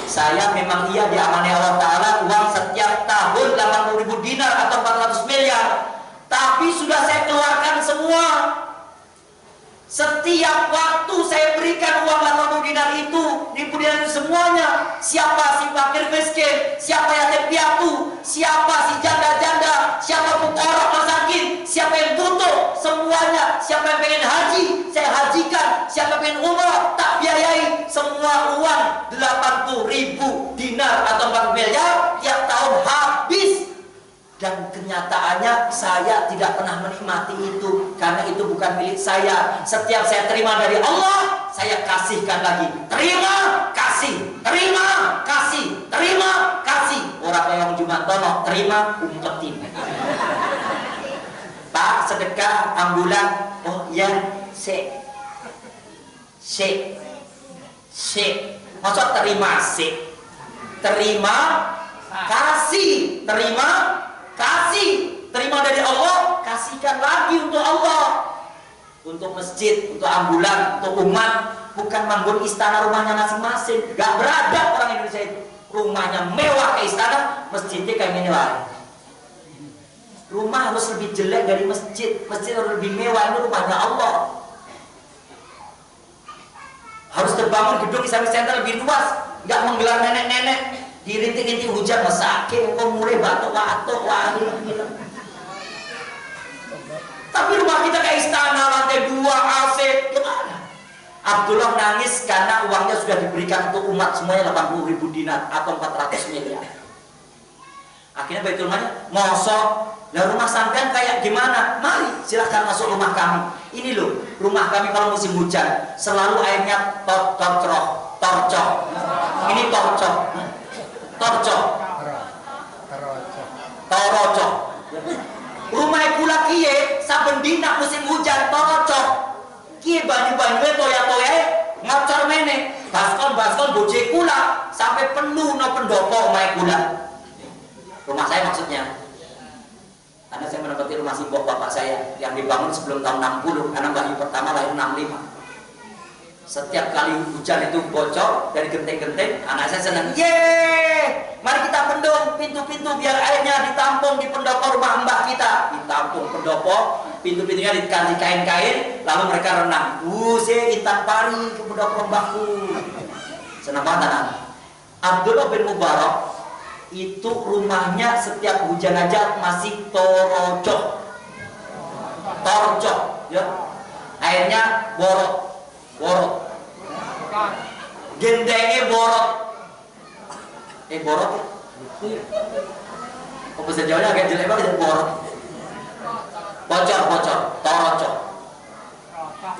saya memang iya diamani Allah Ta'ala uang setiap tahun 80.000 dinar atau 400 miliar, tapi sudah saya keluarkan semua. Setiap waktu saya berikan uang 80 dinar itu, dinar semuanya. Siapa si fakir miskin, siapa yatim piatu, siapa si janda-janda, siapa fuqara masakin, siapa yang butuh, semuanya. Siapa yang pengen haji, saya hajikan. Siapa pengen umrah, tak biayai. Semua uang 80.000 dinar atau 4 miliar tiap tahun habis. Dan kenyataannya saya tidak pernah menikmati itu, karena itu bukan milik saya. Setiap saya terima dari Allah, saya kasihkan lagi. Terima, kasih, terima, kasih, terima, kasih. Orang yang cuma tolong, terima, umpetin. Pak, sedekah ambulan. Oh ya, se. Maksud terima se. Terima, kasih, terima, kasih, terima dari Allah, kasihkan lagi untuk Allah, untuk masjid, untuk ambulan, untuk umat. Bukan bangun istana rumahnya masing-masing. Gak beradab orang Indonesia itu. Rumahnya mewah ke istana, masjidnya kayak mewah. Rumah harus lebih jelek dari masjid. Masjid harus lebih mewah. Ini rumahnya Allah. Harus terbangun gedung Islamic Center lebih luas, gak menggelar nenek-nenek. Dirintik-rintik hujan mesake, kok mulai batuk-batuk, gila. Tapi rumah kita kayak istana, lantai 2, AC, gimana? Abdullah nangis karena uangnya sudah diberikan untuk umat semuanya 80.000 dinar atau 400 miliar. Akhirnya Baitul Mal, mosok, lah rumah sampean kayak gimana? Mari silahkan masuk rumah kami. Ini loh, rumah kami kalau musim hujan selalu airnya torcok. Ini torcok. Rumah kula kiye saben dina musim hujan torocok. Kiye banyu-banyune toya-toyae ngocor meneh. Baskon boje kula sampai penuh no pendopo omahe kula. Rumah saya maksudnya. Karena saya menempati rumah simbok bapak saya yang dibangun sebelum tahun 60, karena bayi pertama lahir 65. Setiap kali hujan itu bocor dari genteng-genteng, anak saya senang. Yeay, mari kita bendung pintu-pintu biar airnya ditampung di pendopo rumah mbak kita. Ditampung pendopo, pintu-pintunya diganti kain-kain, lalu mereka renang. Saya intan pari ke pendopo mbakku. Senang banget anak. Abdullah bin Mubarak itu rumahnya setiap hujan aja masih torocok, ya, airnya borok, gendengnya borok, borok, oh bahasa Jawanya agak jelek banget, borok, bocor, torocok.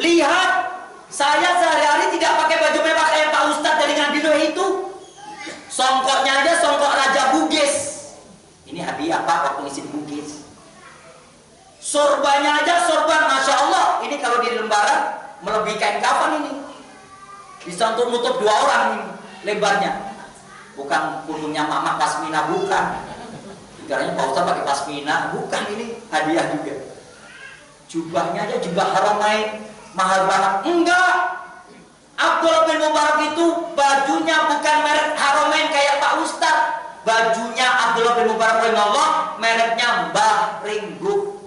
Lihat, saya sehari-hari tidak pakai baju mewah kayak Pak Ustadz dari Ngandino itu. Songkoknya aja songkok Raja Bugis. Ini hadiah Pak waktu ngisi di Bugis. Sorbannya aja sorban, Masya Allah. Ini kalau di lembaran melebihi kain kafan ini. Bisa untuk nutup 2 orang ini lebarnya. Bukan punggungnya Mama Pasmina, bukan. Pikirannya Pak Ustadz pakai Pasmina, bukan, ini hadiah juga. Jubahnya aja jubah Haramain, mahal banget. Enggak. Abdullah bin Mubarak itu bajunya bukan merek Haramain kayak Pak Ustadz. Bajunya Abdullah bin Mubarak rahimahullah mereknya Mbah Ringgo.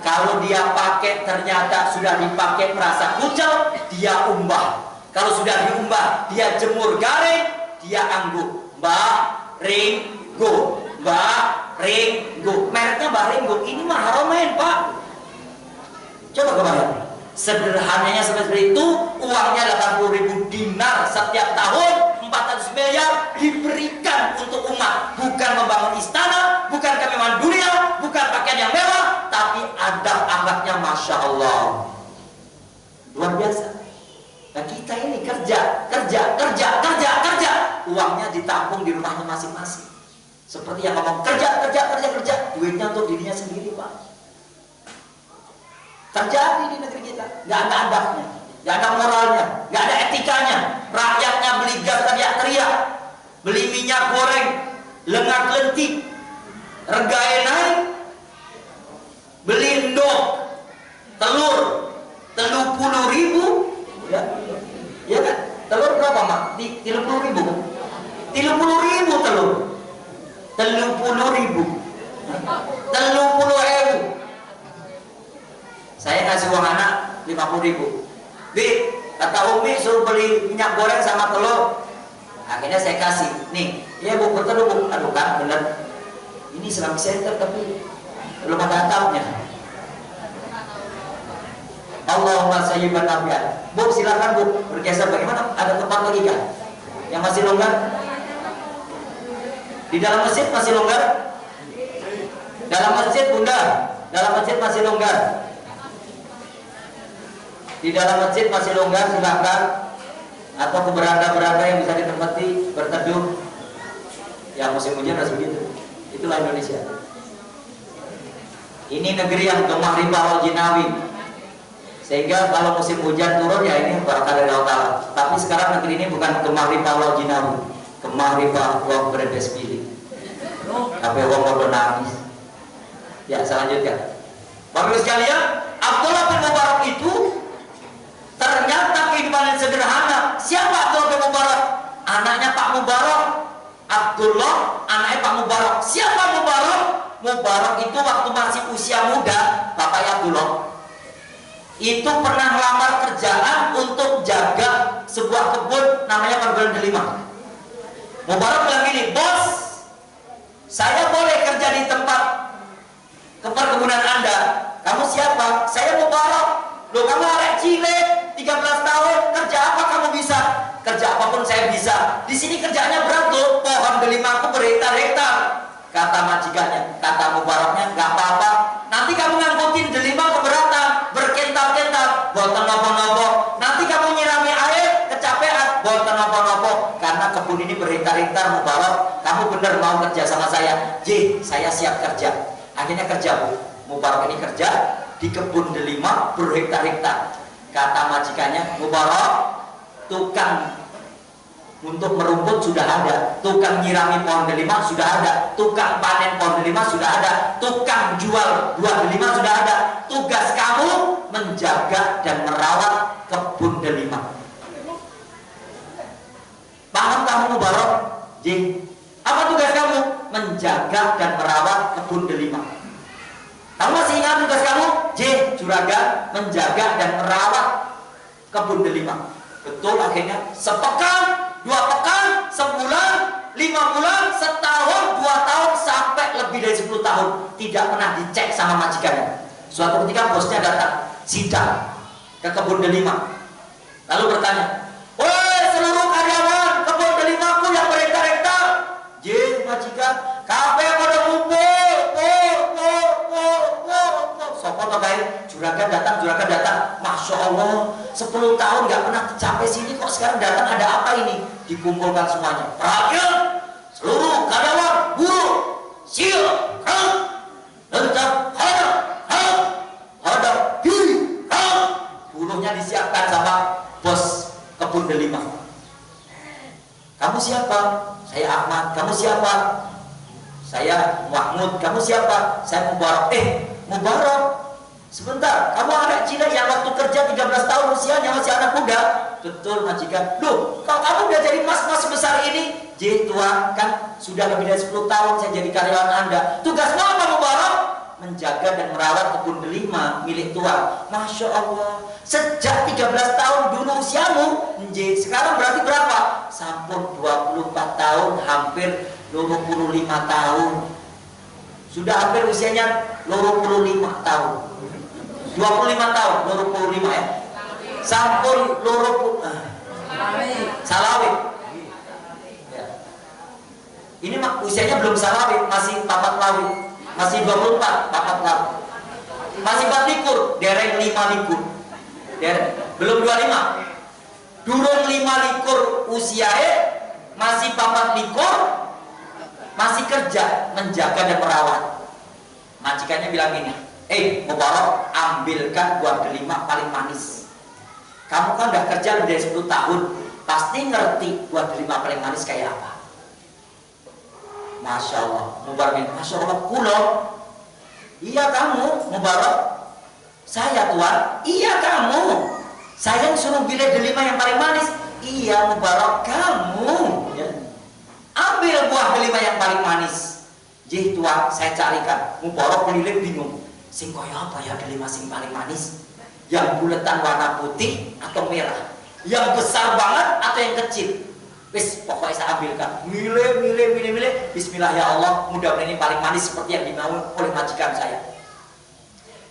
Kalau dia pakai ternyata sudah dipakai merasa kucel, dia umbah. Kalau sudah diumbah, dia jemur garing, dia angguk. Mbah Ringgo, Mbah Ringgo. Mereknya Mbah Ringgo. Ini mah Haramain Pak. Coba kebayang. Sederhananya seperti itu, uangnya 80.000 dinar setiap tahun, 400 miliar diberikan untuk umat. Bukan membangun istana, bukan kemewahan dunia, bukan pakaian yang mewah, tapi adab akhlaknya Masya Allah. Luar biasa. Nah kita ini kerja, uangnya ditampung di rumahnya masing-masing. Seperti yang ngomong kerja, duitnya untuk dirinya sendiri Pak. Terjadi di negeri kita, nggak ada adabnya, nggak ada moralnya, nggak ada etikanya. Rakyatnya beli gas teriak-teriak, beli minyak goreng lengat-lentik, reganya naik, beli endok, telur 30.000, ya kan? Telur berapa Mak? 30.000 kan? 30.000 telur, 30.000. Saya kasih uang anak 50.000. Bi, kata Umi suruh beli minyak goreng sama telur. Akhirnya saya kasih. Nih, ya Bu, bertelur Bu. Aduh kan, bener. Ini Islamic Center tapi belum ada atapnya. Allahumma sayyiban nafi'an. Bu, silakan Bu, bergeser bagaimana? Ada tempat lagi kan? Yang masih longgar? Di dalam masjid masih longgar? Dalam masjid Bunda, dalam masjid masih longgar. Di dalam masjid masih longgar, silakan. Atau ke beranda-beranda yang bisa ditempati berteduh. Ya musim hujan harus begitu. Itulah Indonesia. Ini negeri yang gemah riba wal jinawi. Sehingga kalau musim hujan turun ya ini barakah dari Allah Ta'ala. Tapi sekarang negeri ini bukan gemah riba wal jinawi, gemah riba wal beredes pilih. Tapi wong mau nangis. Ya selanjutnya, bapak sekalian, Abdullah bin Mubarak itu ternyata kehidupan yang sederhana. Siapa Abdullah bin Mubarak? Anaknya Pak Mubarak. Abdullah, anaknya Pak Mubarak. Siapa Mubarak? Mubarak itu waktu masih usia muda, bapaknya Abdullah itu pernah melamar kerjaan untuk jaga sebuah kebun namanya perkebunan delima. Mubarak bilang gini, bos, saya boleh kerja di tempat keperkebunan Anda. Kamu siapa? Saya Mubarak. Loh, kamu arek cilik 13 tahun, kerja apa kamu bisa? Kerja apapun saya bisa. Di sini kerjanya berat loh, pohon delima aku berhektar-hektar. Kata majikannya, kata Mubaraknya, nggak apa-apa. Nanti kamu ngangkutin delima keberatan, berkental-kental, boten nopo-nopo. Nanti kamu nyirami air, kecapean, boten nopo-nopo. Karena kebun ini berhektar-hektar Mubarak, kamu benar mau kerja sama saya? J, saya siap kerja. Akhirnya kerja Bu. Mubarak ini kerja di kebun delima berhektar-hektar. Kata majikannya, Mubarak, tukang untuk merumput sudah ada, tukang nyirami pohon delima sudah ada, tukang panen pohon delima sudah ada, tukang jual buah delima sudah ada. Tugas kamu menjaga dan merawat kebun delima. Paham kamu Mubarak? J. Apa tugas kamu? Menjaga dan merawat kebun delima. Kamu masih ingat tugas kamu? J. Juragan, menjaga dan merawat kebun delima. Betul, akhirnya sepekan, 2 pekan, sebulan, 5 bulan, setahun, 2 tahun, sampai lebih dari 10 tahun tidak pernah dicek sama majikannya. Suatu ketika bosnya datang sidang ke kebun delima, lalu bertanya, "Woi seluruh karyawan kebun delimaku yang berhektar-hektar." J, majikan, kabeh pada ngumpul. Sopot kayak juragan datang. Masya Allah, 10 tahun nggak pernah sampai sini, kok sekarang datang, ada apa ini? Dikumpulkan semuanya. Perhatian, seluruh karyawan, buruh, siap, buruhnya disiapkan sama bos kebun delima. Kamu siapa? Saya Ahmad. Kamu siapa? Saya Mahmud. Kamu siapa? Saya Mubarak. Mubarak, sebentar, kamu anak cilik yang waktu kerja 13 tahun usianya masih anak muda. Betul majikan. Loh, kalau kamu udah jadi mas-mas sebesar ini? J, Tuan, kan sudah lebih dari 10 tahun saya jadi karyawan Anda. Tugasmu apa Mubarak? Menjaga dan merawat kebun delima milik Tuan. Masya Allah, sejak 13 tahun dulu usiamu, J, sekarang berarti berapa? Sampun 24 tahun, hampir 25 tahun. Sudah hampir usianya 25 tahun. 25 tahun, 25 ya. Sampun salawit. Ya. Ini usianya belum salawit, masih papat lawit. Masih 24, papat lawit. Masih 4 likur, dereng 5 likur. Belum 25. Durung 5 likur usiae, masih papat likur, masih kerja menjaga dan merawat. Majikannya bilang gini, Mubarak, ambilkan buah delima paling manis. Kamu kan udah kerja lebih dari 10 tahun, pasti ngerti buah delima paling manis kayak apa. Masya Allah, Mubarak, Masya Allah, kulo. Iya kamu, Mubarak. Saya Tuan, iya kamu. Saya yang suruh pilih delima yang paling manis. Iya Mubarak, kamu ya. Ambil buah delima yang paling manis. Jih Tuan, saya carikan. Mubarak keliling bingung. Sing kaya apa ya delima sing paling manis? Yang buletan warna putih atau merah? Yang besar banget atau yang kecil? Wis, pokoknya saya ambilkan. Milih. Bismillah ya Allah, mudah-mudahan ini paling manis seperti yang dimau oleh majikan saya.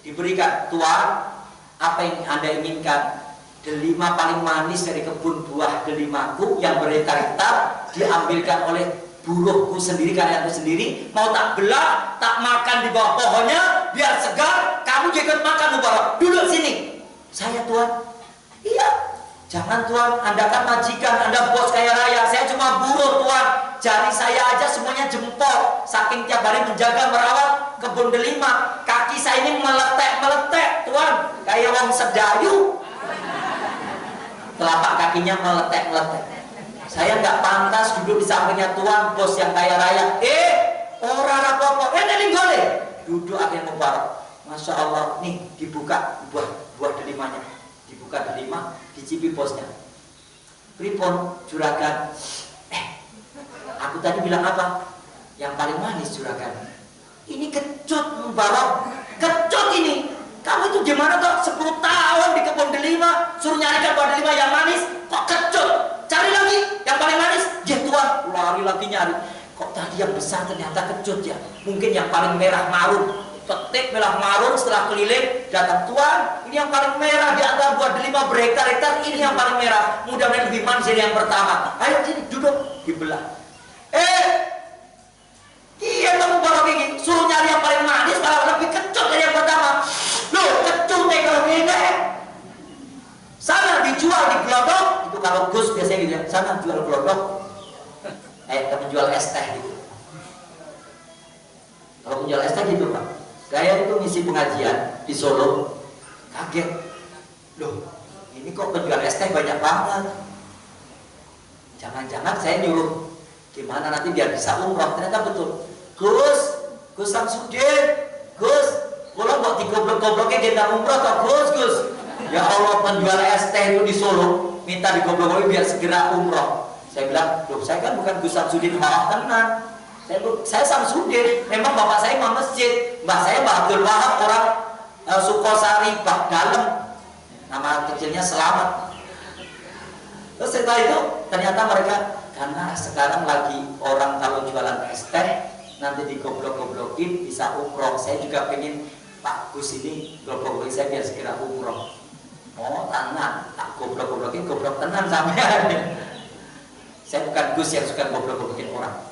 Diberikan, Tuan, apa yang Anda inginkan? Delima paling manis dari kebun buah delimaku yang berhektar-hektar diambilkan oleh buruhku sendiri, karyaku sendiri. Mau tak belah, tak makan di bawah pohonnya biar segar. Kamu juga ikut makan Mubarak. Duduk sini. Saya Tuan. Iya. Jangan Tuan, Anda kan majikan, Anda bos kaya raya. Saya cuma buruh Tuan. Jari saya aja semuanya jempol. Saking tiap hari menjaga merawat kebun delima, kaki saya ini meletek Tuan, kayak wong sedayu. Telapak kakinya meletek. Saya nggak pantas duduk di sampingnya Tuan, bos yang kaya raya. Orang apa-apa, ini boleh duduk akhirnya Mubarak. Masya Allah, nih dibuka buah delimanya, dibuka delima, dicipi bosnya. Pripon juragan, aku tadi bilang apa? Yang paling manis juragan. Ini kecut Mubarak, kecut ini. Kamu itu gimana kok 10 tahun di kebun delima, suruh nyarikan buah delima yang manis, kok kecut? Cari lagi yang paling manis. Ya Tuan, lari lagi nyari. Kok tadi yang besar ternyata kecut ya? Mungkin yang paling merah marun. Petik merah marun, setelah keliling datang, Tuan, ini yang paling merah di antara buah delima berhektar-hektar, ini yang paling merah. Mudah-mudahan lebih manis dari yang pertama. Ayo sini duduk, dibelah. Iya kamu baru gini, suruh nyari yang paling manis malah lebih kecut dari yang pertama. Loh, kecut kalau ini. Sana dijual di gelodok, itu kalau Gus biasanya gitu ya. Sana jual gelodok, es teh gitu. Kalau penjual es teh gitu Pak. Saya itu ngisi pengajian di Solo, kaget. Loh, ini kok penjual es teh banyak banget. Jangan-jangan saya nyuruh gimana nanti biar bisa umroh. Ternyata betul. Gus Samsudin, Gus, kalau buat digoblok-gobloknya kita umroh kok Gus. Ya Allah, penjual es teh itu di Solo minta digoblok-goblok biar segera umroh. Saya bilang, loh saya kan bukan Gus Samsudin maaf tenan. Saya Samsudin, memang bapak saya imam masjid, mbak saya Mbak Abdul Wahab orang Sukosari, Bak Dalem, nama kecilnya Selamat. Terus setelah itu ternyata mereka karena sekarang lagi orang kalau jualan es teh nanti digoblok-goblokin bisa umroh. Saya juga pengen Pak Gus ini goblok-goblokin saya biar segera umroh. Oh tenang, tak goblok-goblokin, goblok tenang sampean. Saya bukan Gus yang suka goblok-goblokin orang.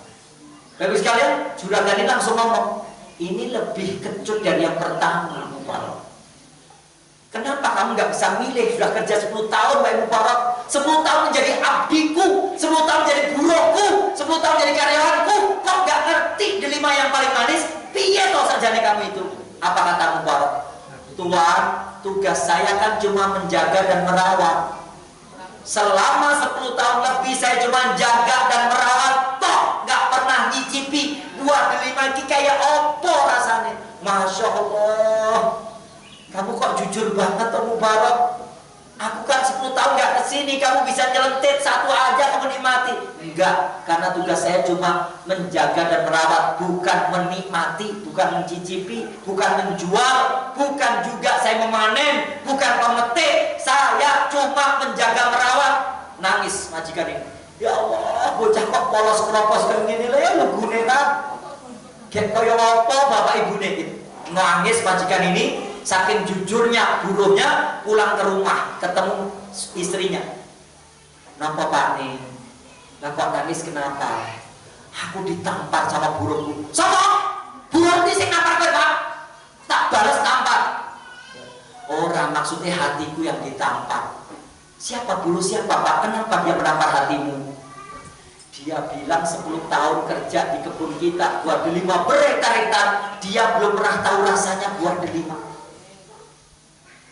Bapak sekalian, juragan ini langsung ngomong, ini lebih kecut dari yang pertama, Mubarak. Kenapa kamu nggak bisa milih? Sudah kerja 10 tahun, Pak Mubarak. 10 tahun menjadi abdiku, 10 tahun menjadi buruhku, 10 tahun menjadi karyawanku. Kok nggak ngerti delima yang paling manis? Piye toh sarjana kamu itu? Apa kata Mubarak? Tuan, tugas saya kan cuma menjaga dan merawat. Selama 10 tahun lebih saya cuma jaga dan merawat, toh nggak pernah nyicipi buah delima ini kayak opo rasanya. Masya Allah, kamu kok jujur banget Om Mubarak. Aku kan 10 tahun nggak kesini, kamu bisa nyelentit satu aja kamu nikmati. Enggak, karena tugas saya cuma menjaga dan merawat, bukan menikmati, bukan mencicipi, bukan menjual, bukan juga saya memanen, bukan pemetik. Saya cuma menjaga merawat. Nangis majikan ini. Ya Allah, bocah kok polos keropos kayak gini lah ya, legune ta. Kayak kaya apa bapak ibu ini. Nangis majikan ini. Saking jujurnya buruhnya pulang ke rumah ketemu istrinya. Kenapa Pak nih? Lah kok nangis kenapa? Aku ditampar sama buruhku. Sama buruh ini sing nampar kowe Pak. Tak balas tampar. Orang maksudnya hatiku yang ditampar. Siapa buruh siapa Pak? Kenapa dia menampar hatimu? Dia bilang 10 tahun kerja di kebun kita buah delima berhektar-hektar, dia belum pernah tahu rasanya buah delima.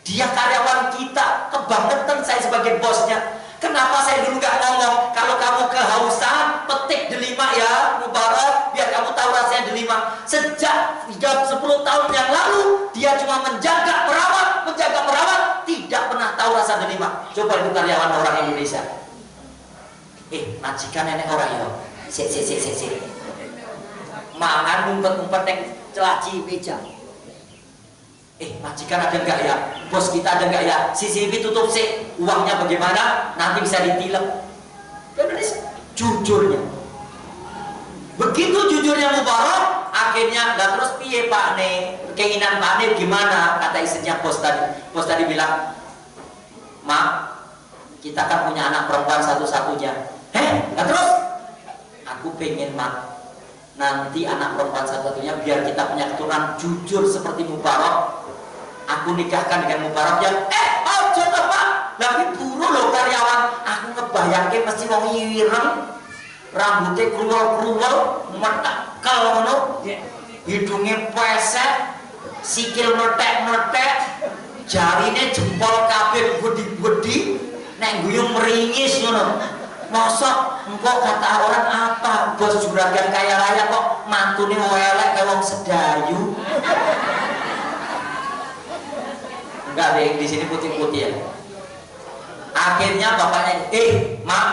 Dia karyawan kita, kebangetan saya sebagai bosnya. Kenapa saya dulu gak ngomong, kalau kamu kehausan, petik delima ya Mubarak, biar kamu tahu rasanya delima. Sejak 10 tahun yang lalu, dia cuma menjaga merawat, tidak pernah tahu rasa delima. Coba itu karyawan orang Indonesia. Majikan nenek orang ya. Sik. Mangan ngumpet-ngumpet yang celaci meja. Majikan ada enggak ya? Bos kita ada enggak ya? CCTV tutup sih. Uangnya bagaimana? Nanti bisa ditilep. Jujurnya. Begitu jujurnya Mubarak, akhirnya lah terus piye Pak nih? Keinginan Pak nih gimana? Kata istrinya bos tadi. Bos tadi bilang, "Mak, kita kan punya anak perempuan satu-satunya." Nah terus? Aku pengen Mak, nanti anak perempuan satu-satunya biar kita punya keturunan jujur seperti Mubarak. Aku nikahkan dengan Mubarak yang ojo to Pak. Lagi buruh loh karyawan. Aku ngebayangke mesti wong ireng, rambutnya kruwel-kruwel, metekel ngono, hidungnya pesek, sikil meletek-meletek, jarine jempol kabeh wedi-wedi, nek guyung meringis ngono. Mosok engkau kata orang apa? Bos juragan kaya raya kok mantune welek kayak wong sedayu. Enggak deh, di sini putih-putih ya. Akhirnya bapaknya, Mak,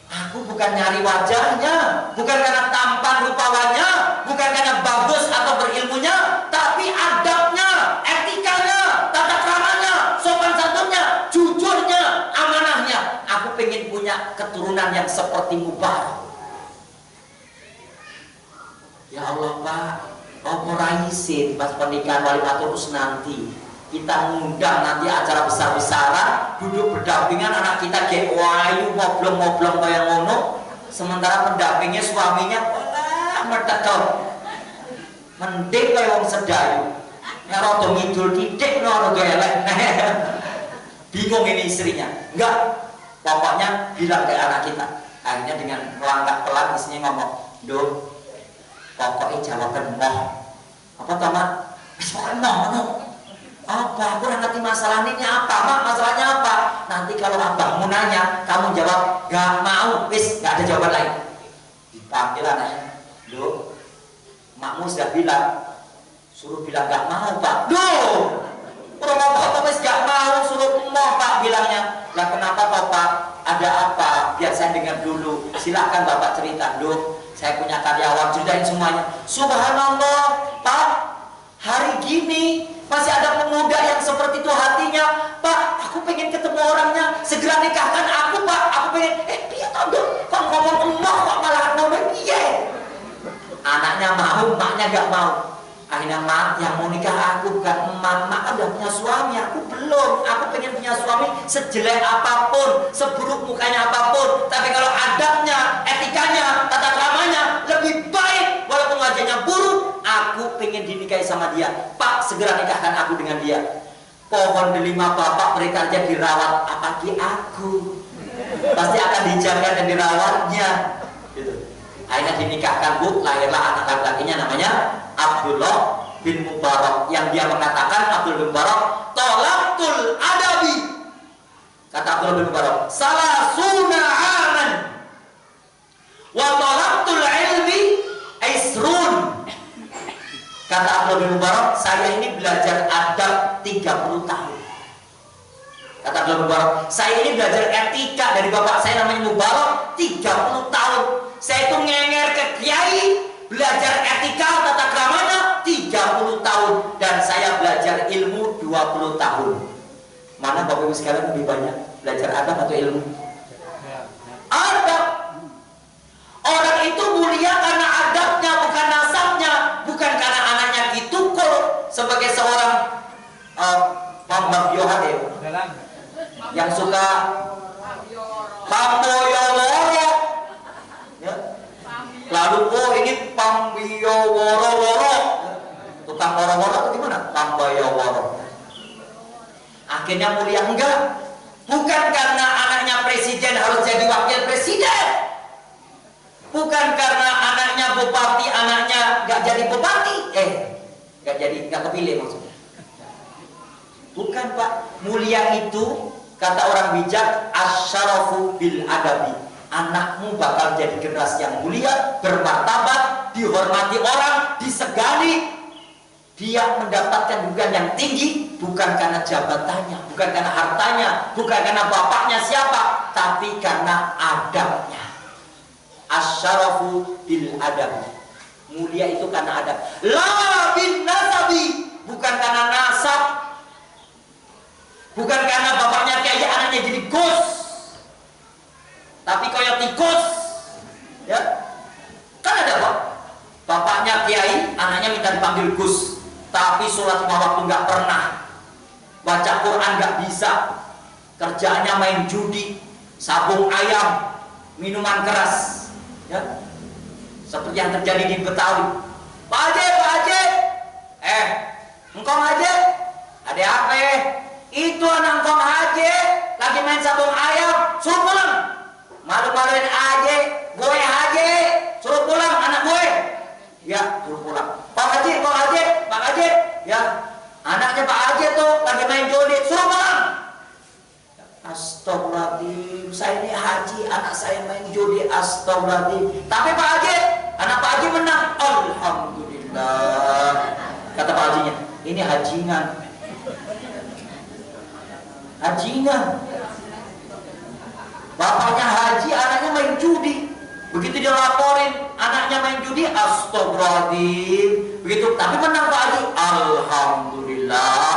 aku bukan nyari wajahnya, bukan karena tampan rupawanya, bukan karena bagus atau berilmunya, tapi adabnya, etikanya, tata keramanya, sopan santunnya, jujurnya, amanahnya. Aku pengen punya keturunan yang seperti Mubarak. Ya Allah Pak, apa raisin pas pernikahan Walimatul Us nanti kita ngundang nanti acara besar-besaran, duduk berdampingan anak kita kayak wayu ngoblong-ngoblong kayak ngono, sementara pendampingnya suaminya wah metekel mending kayak wong sedayu ngeroto ngidul titik ngono elek. Bingung ini istrinya. Enggak, pokoknya bilang ke anak kita. Akhirnya dengan melangkah pelan istrinya ngomong, Duh, pokoknya jawaban moh. Apa toh mak? Pokoknya moh. Apa? Aku ngerti masalah ini apa, mak? Masalahnya apa? Nanti kalau abahmu nanya, kamu jawab gak mau. Wis, gak ada jawaban lain. Dipanggil anaknya. Duh, makmu sudah bilang, suruh bilang gak mau pak. Duh, udah mau apa wis gak mau, suruh mau pak bilangnya. Lah kenapa toh pak? Ada apa? Biar saya dengar dulu. Silakan bapak cerita. Duh, saya punya karyawan, ceritain semuanya. Subhanallah, pak, hari gini masih ada pemuda yang seperti itu hatinya. Pak, aku pengen ketemu orangnya, segera nikahkan aku pak. Aku pengen, dia tahu kok ngomong emak kok malah ngomong iya. Anaknya mau, maknya gak mau. Akhirnya mak, yang mau nikah aku bukan emak. Mak udah punya suami, aku belum. Aku pengen punya suami sejelek apapun, seburuk mukanya apapun. Tapi kalau adabnya, etikanya, tata keramanya lebih baik, walaupun wajahnya buruk, aku pengen dinikahi sama dia. Pak, segera nikahkan aku dengan dia. Pohon delima bapak mereka aja dirawat, apalagi aku. Pasti akan dijaga dan dirawatnya. Gitu. Akhirnya dinikahkan bu, lahirlah anak laki-lakinya namanya Abdullah bin Mubarak. Yang dia mengatakan, Abdullah bin Mubarak, tolaktul adabi. Kata Abdullah bin Mubarak, salah suna'aman wa tolaktul ilmi isrun. Kata Abdullah bin Mubarak, saya ini belajar adab 30 tahun. Kata Abdullah bin Mubarak, saya ini belajar etika dari bapak saya namanya Mubarak 30 tahun. Saya itu ngenger ke kiai, belajar etika tata keramanya 30 tahun. Dan saya belajar ilmu 20 tahun. Mana bapak ibu sekalian lebih banyak belajar adab atau ilmu? Adab. Orang itu mulia karena adabnya, bukan nasabnya. Bukan karena anaknya ditukul sebagai seorang Pambak Yohane yang suka Pamboyoworo ya. Lalu ini Pambiyoworo-woro, tukang woro-woro atau gimana? Pamboyoworo. Akhirnya mulia enggak. Bukan karena anaknya presiden harus jadi wakil presiden. Bukan karena anaknya bupati, anaknya nggak jadi bupati, nggak kepilih maksudnya. Bukan pak, mulia itu kata orang bijak, asyarafu bil adabi. Anakmu bakal jadi generasi yang mulia, bermartabat, dihormati orang, disegani. Dia mendapatkan bukan yang tinggi, bukan karena jabatannya, bukan karena hartanya, bukan karena bapaknya siapa, tapi karena adabnya. Asyarafu bil adab. Mulia itu karena adab. La bin nasabi, bukan karena nasab. Bukan karena bapaknya kiai anaknya jadi gus. Tapi kayak tikus. Ya. Kan ada Pak. Bapaknya kiai, anaknya minta dipanggil gus. Tapi sholat 5 waktu nggak pernah. Baca Quran nggak bisa. Kerjaannya main judi, sabung ayam, minuman keras. Ya. Seperti yang terjadi di Betawi. Pak Haji, engkong Haji, ada apa? Itu anak engkong Haji lagi main sabung ayam, suruh pulang. Malu-maluin Haji, gue Haji, suruh pulang anak gue. Ya, suruh pulang. Pak Haji, ya, anaknya Pak Haji tuh lagi main judi, suruh pulang. Astagfirullahaladzim, saya ini haji, anak saya main judi, astagfirullahaladzim. Tapi Pak Haji, anak Pak Haji menang, alhamdulillah. Kata Pak Hajinya, ini hajingan. Hajingan. Bapaknya haji, anaknya main judi. Begitu dia laporin, anaknya main judi, astagfirullahaladzim. Begitu, tapi menang Pak Haji, alhamdulillah.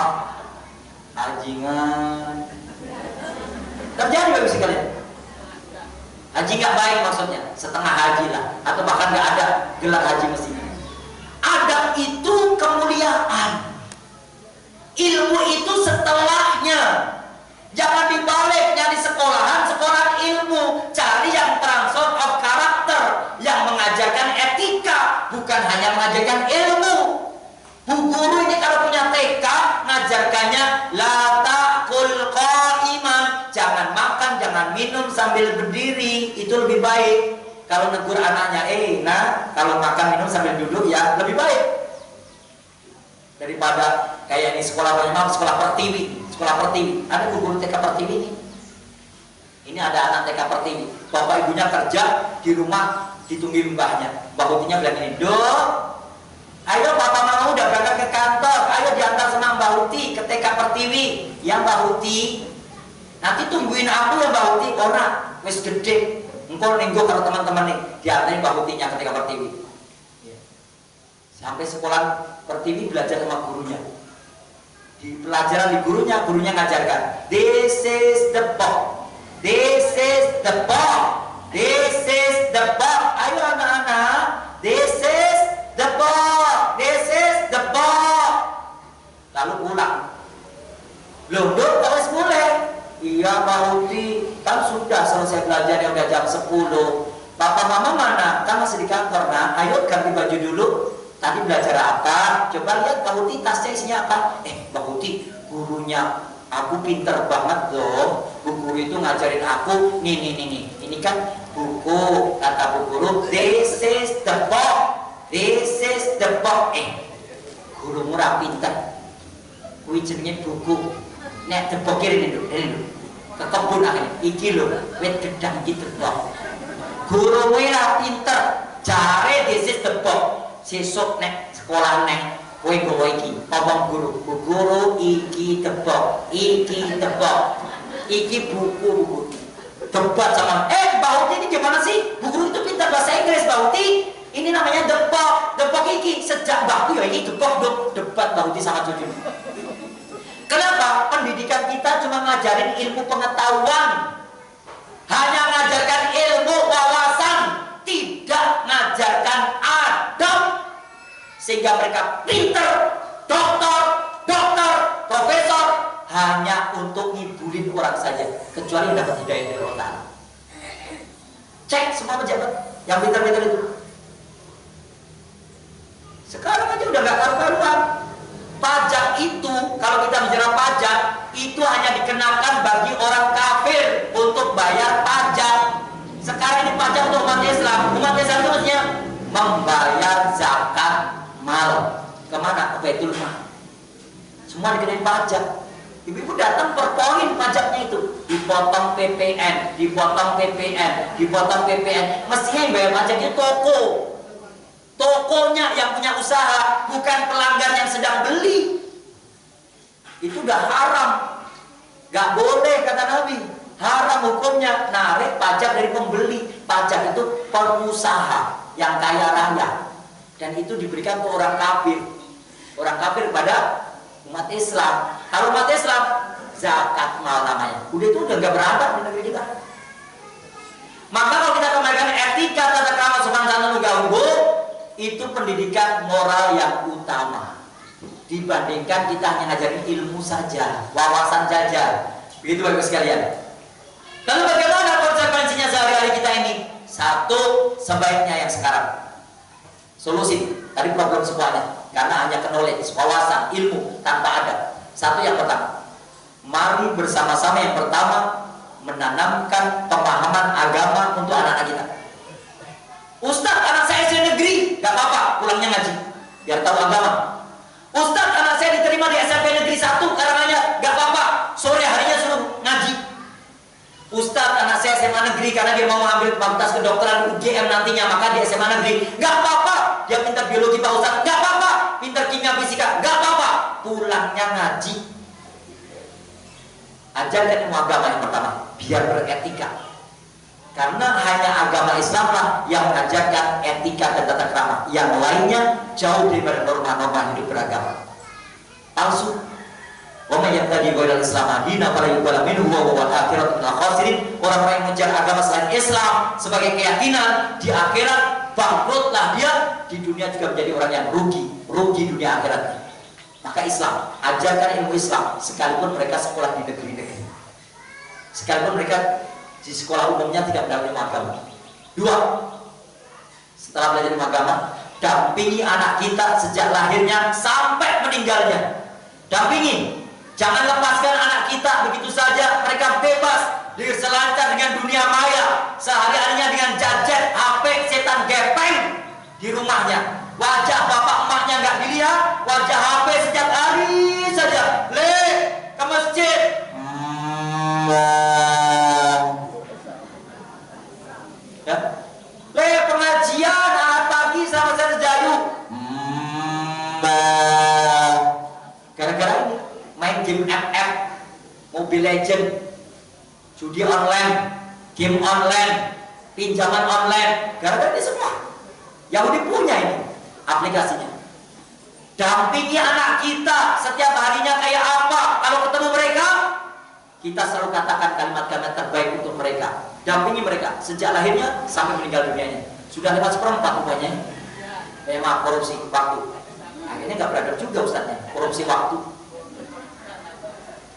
Hajingan. Terjadi bagi sekalian. Haji nggak baik maksudnya, setengah haji lah, atau bahkan nggak ada gelar haji mestinya. Adab itu kemuliaan. Ilmu itu setelahnya. Jangan dibalik nyari sekolahan ilmu. Cari yang transfer of karakter, yang mengajarkan etika, bukan hanya mengajarkan ilmu. Bu guru ini kalau punya TK, ngajarkannya la ta'kul qa'iman, jangan makan, jangan minum sambil berdiri, itu lebih baik. kalau negur anaknya, nah kalau makan minum sambil duduk ya lebih baik daripada kayak di sekolah memang sekolah pertiwi. Sekolah pertiwi, ada guru TK pertiwi ini. Ini ada anak TK pertiwi, bapak ibunya kerja di rumah ditungguin mbahnya. Mbah Hutinya bilang ini, "Dok, ayo papa mama udah berangkat ke kantor, ayo diantar sama Mbak Huti ke TK pertiwi." "Ya Mbak Huti, nanti tungguin aku ya Mbak Huti." "Ora, wis gede, engkau nenggo kalau teman-teman nih diantarin Mbak Hutinya ke TK pertiwi." Sampai sekolah pertiwi belajar sama gurunya. Di pelajaran di gurunya ngajarkan, "This is the box, this is the box, this is the box." Ayo anak-anak, this is the box, this is the box. Lalu pulang. "Loh, Dok, kok wis mulai?" "Iya, Mbak Huti, kan sudah selesai belajar yang udah jam 10. Papa mama mana? Kan masih di kantor. Nah, ayo ganti baju dulu. Tadi belajar apa? Coba lihat Mbak Huti tasnya isinya apa?" "Mbak Huti, gurunya aku pinter banget loh. Bu guru itu ngajarin aku nih. Ini kan buku, kata bu guru, this is the book, this is the book." Guru murah pinter. Kuwi jenenge buku. Nek deboke ini lho. Ke kebun akhirnya. Iki lho, wit gedang gitu loh. Guru murah pinter. Jare this is the book. Sesuk nek sekolah nek kowe nggawa iki ngomong guru, "Bu guru, iki tebok, iki tebok, iki buku." Debat sama, Mbak Huti ini gimana sih? Bu guru itu pintar bahasa Inggris Mbak Huti. Ini namanya debok iki. Sejak baku ya ini debok. Debat Mbak Huti sama cucu. Kenapa? Pendidikan kita cuma ngajarin ilmu pengetahuan, hanya ngajarkan ilmu wawasan, tidak ngajarkan adab, sehingga mereka pinter, dokter, profesor, hanya untuk ngibulin orang saja, kecuali yang dapat hidayah dari Allah. Cek semua pejabat yang pinter-pinter itu. Sekarang aja udah gak karu-karuan. Pajak itu, kalau kita bicara pajak, itu hanya dikenakan bagi orang kafir untuk bayar pajak. Sekarang ini pajak untuk umat Islam. Umat Islam itu maksudnya membayar zakat mal. Kemana? Ke Baitul Mal. Semua dikenai pajak. Ibu-ibu datang per poin pajaknya itu. Dipotong PPN, dipotong PPN, dipotong PPN. Mestinya yang bayar pajaknya toko. Tokonya yang punya usaha, bukan pelanggan yang sedang beli. Itu udah haram. Gak boleh kata Nabi. Haram hukumnya narik pajak dari pembeli. Pajak itu pengusaha yang kaya raya, dan itu diberikan ke orang kafir. Orang kafir kepada umat Islam. Kalau umat Islam, zakat mal namanya. Udah itu udah gak beradab di negeri kita. Maka kalau kita kembalikan etika tata krama sopan santun lugaunggu, itu pendidikan moral yang utama dibandingkan kita hanya ngajarin ilmu saja, wawasan saja. Begitu Bapak sekalian. Lalu bagaimana konsekuensinya sehari-hari kita ini? Satu, sebaiknya yang sekarang. Solusi dari problem semuanya, karena hanya knowledge, wawasan, ilmu tanpa ada. Satu, yang pertama, mari bersama-sama yang pertama menanamkan pemahaman agama untuk anak-anak kita. Ustaz, anak saya SD negeri, gak apa-apa, pulangnya ngaji, biar tahu agama. Ustaz, anak saya diterima di SMP negeri 1 Karanganyar, gak apa-apa, sore harinya suruh ngaji. Ustaz, anak saya SMA negeri karena dia mau ambil fakultas kedokteran UGM nantinya, maka di SMA negeri, gak apa-apa, dia pintar biologi Pak Ustaz, gak apa-apa, pintar kimia fisika, gak apa-apa, pulangnya ngaji. Ajarkan ilmu agama yang pertama, biar beretika. Karena hanya agama Islamlah yang mengajarkan etika dan tata krama. Yang lainnya jauh daripada norma-norma hidup beragama. Palsu. Wa may yabtaghi ghairal Islam dinan fala yuqbal minhu wa huwa akhiratul khasirin. Orang-orang yang mencari agama selain Islam sebagai keyakinan, di akhirat bangkrutlah dia, di dunia juga menjadi orang yang rugi dunia akhirat. Maka Islam, ajarkan ilmu Islam sekalipun mereka sekolah di negeri-negeri. Sekalipun mereka di sekolah umumnya tidak mendapat ilmu agama. Dua, setelah belajar ilmu agama, dampingi anak kita sejak lahirnya sampai meninggalnya. Dampingi, jangan lepaskan anak kita begitu saja. Mereka bebas diselancar dengan dunia maya, sehari-harinya dengan gadget, HP, setan gepeng di rumahnya. Wajah bapak emaknya nggak dilihat, wajah HP setiap hari saja. Le, ke masjid. Ya. Le, pengajian pagi sama saya sejayu. Gara-gara ini main game FF, Mobile Legend, judi online, game online, pinjaman online. Gara-gara ini semua Yahudi punya ini aplikasinya. Dampingi anak kita setiap harinya kayak apa. Kalau ketemu mereka, kita selalu katakan kalimat-kalimat terbaik untuk mereka. Dampingi mereka sejak lahirnya sampai meninggal dunianya. Sudah lewat seperempat rupanya. Memang korupsi waktu. Akhirnya nggak beradab juga ustaznya, korupsi waktu.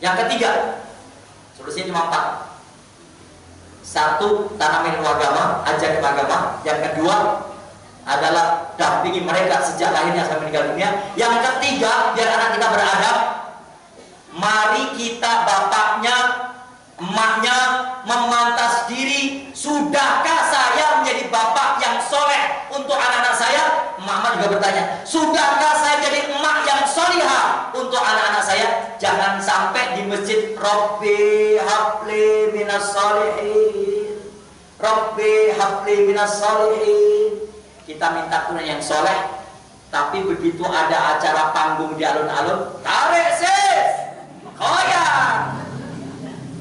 Yang ketiga, solusinya cuma 4. 1, tanamin agama, ajarin agama. Yang kedua adalah dampingi mereka sejak lahirnya sampai meninggal dunia. Yang ketiga, biar anak kita beradab, mari kita bapaknya, emaknya memantas diri. Sudahkah saya menjadi bapak yang soleh untuk anak-anak saya? Emak juga bertanya, sudahkah saya jadi emak yang solihah untuk anak-anak saya? Jangan sampai di masjid, Rabbi habli minas solihin, Rabbi habli minas solihin, kita minta Tuhan yang soleh, tapi begitu ada acara panggung di alun-alun, tarik sis, koyak.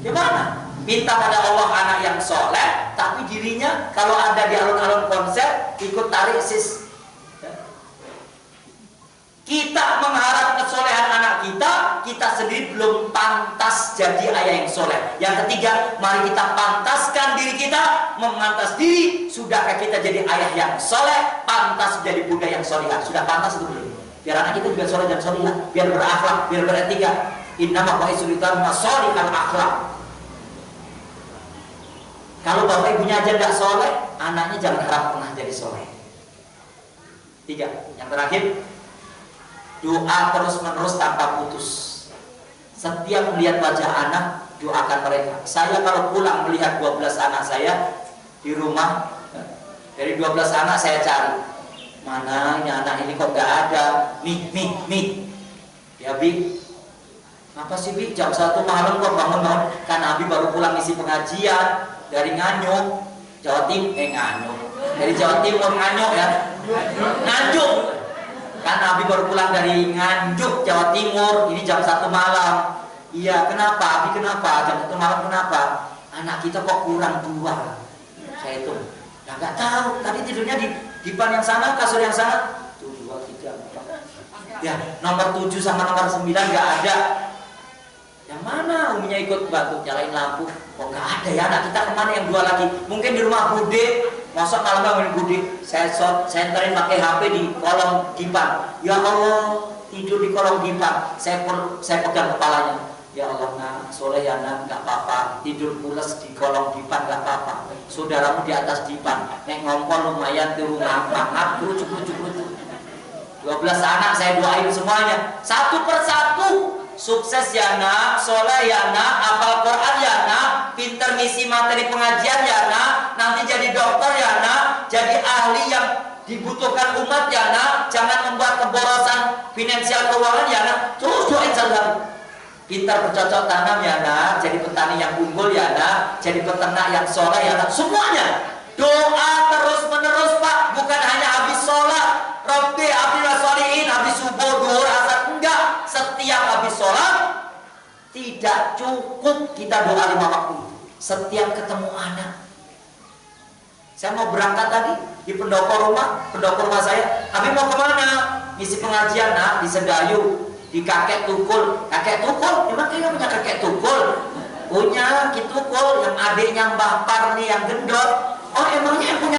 Gimana? Minta pada Allah anak yang soleh, tapi dirinya kalau ada di alun-alun konser ikut tarik sis. Kita mengharap kesolehan anak kita, kita sendiri belum pantas jadi ayah yang soleh. Yang ketiga, mari kita pantaskan diri kita, memantas diri. Sudahkah kita jadi ayah yang soleh, pantas menjadi bunda yang solehah? Sudah pantas itu belum? Biar anak kita juga soleh dan solehah, biar berakhlak, biar beretika. Innama qaisuritan masolihal akhlak. Kalau bapak ibunya aja tidak soleh, anaknya jangan harap pernah jadi soleh. 3. Yang terakhir, doa terus-menerus tanpa putus. Setiap melihat wajah anak, doakan mereka. Saya kalau pulang melihat 12 anak saya di rumah, dari 12 anak saya cari, mana ini anak ini kok gak ada. Nih. Ya Bi, apa sih Bi, jam 1 malam kok bangun-bangun? Kan Abi baru pulang isi pengajian dari Nganyuk, Jawa Timur. Dari Jawa Timur, Nganyuk ya, Nganjuk. Kan Abi baru pulang dari Nganjuk, Jawa Timur. Ini jam 1 malam. Iya, kenapa? Abi kenapa? Jam 1 malam kenapa? Anak kita kok kurang 2. Saya itu nggak tahu. Tadi tidurnya di dipan yang sana, kasur yang sana. 1, 2, 3, 4. Ya, nomor 7 sama nomor 9 nggak ada. Yang mana uminya ikut bantu nyalain lampu? Kok nggak ada ya anak kita, kemana yang 2 lagi? Mungkin di rumah Bude. Masuk malam bangun Bude, saya enterin pakai HP di kolong dipan. Ya Allah, tidur di kolong dipan. Saya pegang kepalanya. Ya Allah, nak, soleh ya nak, nggak apa-apa. Tidur pulas di kolong dipan nggak apa-apa. Saudaramu di atas dipan, nek ngompol lumayan di rumah, maaf, lucu. 12 anak saya doain semuanya, satu persatu. Sukses ya nak, soleh ya nak, hafal Quran ya nak, pinter ngisi materi pengajian ya nak, nanti jadi dokter ya nak, jadi ahli yang dibutuhkan umat ya nak, jangan membuat keborosan finansial keuangan ya nak. Terus doain selalu. Pinter bercocok tanam ya nak, jadi petani yang unggul ya nak, jadi peternak yang soleh ya nak. Semuanya doa terus menerus Pak, bukan hanya habis sholat, Rabbi abdillah sholihin, habis subuh, duhur, asar, enggak. Setiap habis sholat tidak cukup kita doa 5 waktu. Setiap ketemu anak, saya mau berangkat tadi di pendopo rumah saya, Habib mau kemana? Ngisi pengajian nak, di Sedayu, di kakek tukul. Emang kayaknya punya kakek tukul? Punya Ki Tukul, yang adiknya Mbah Parni yang gendut. Oh emangnya yang punya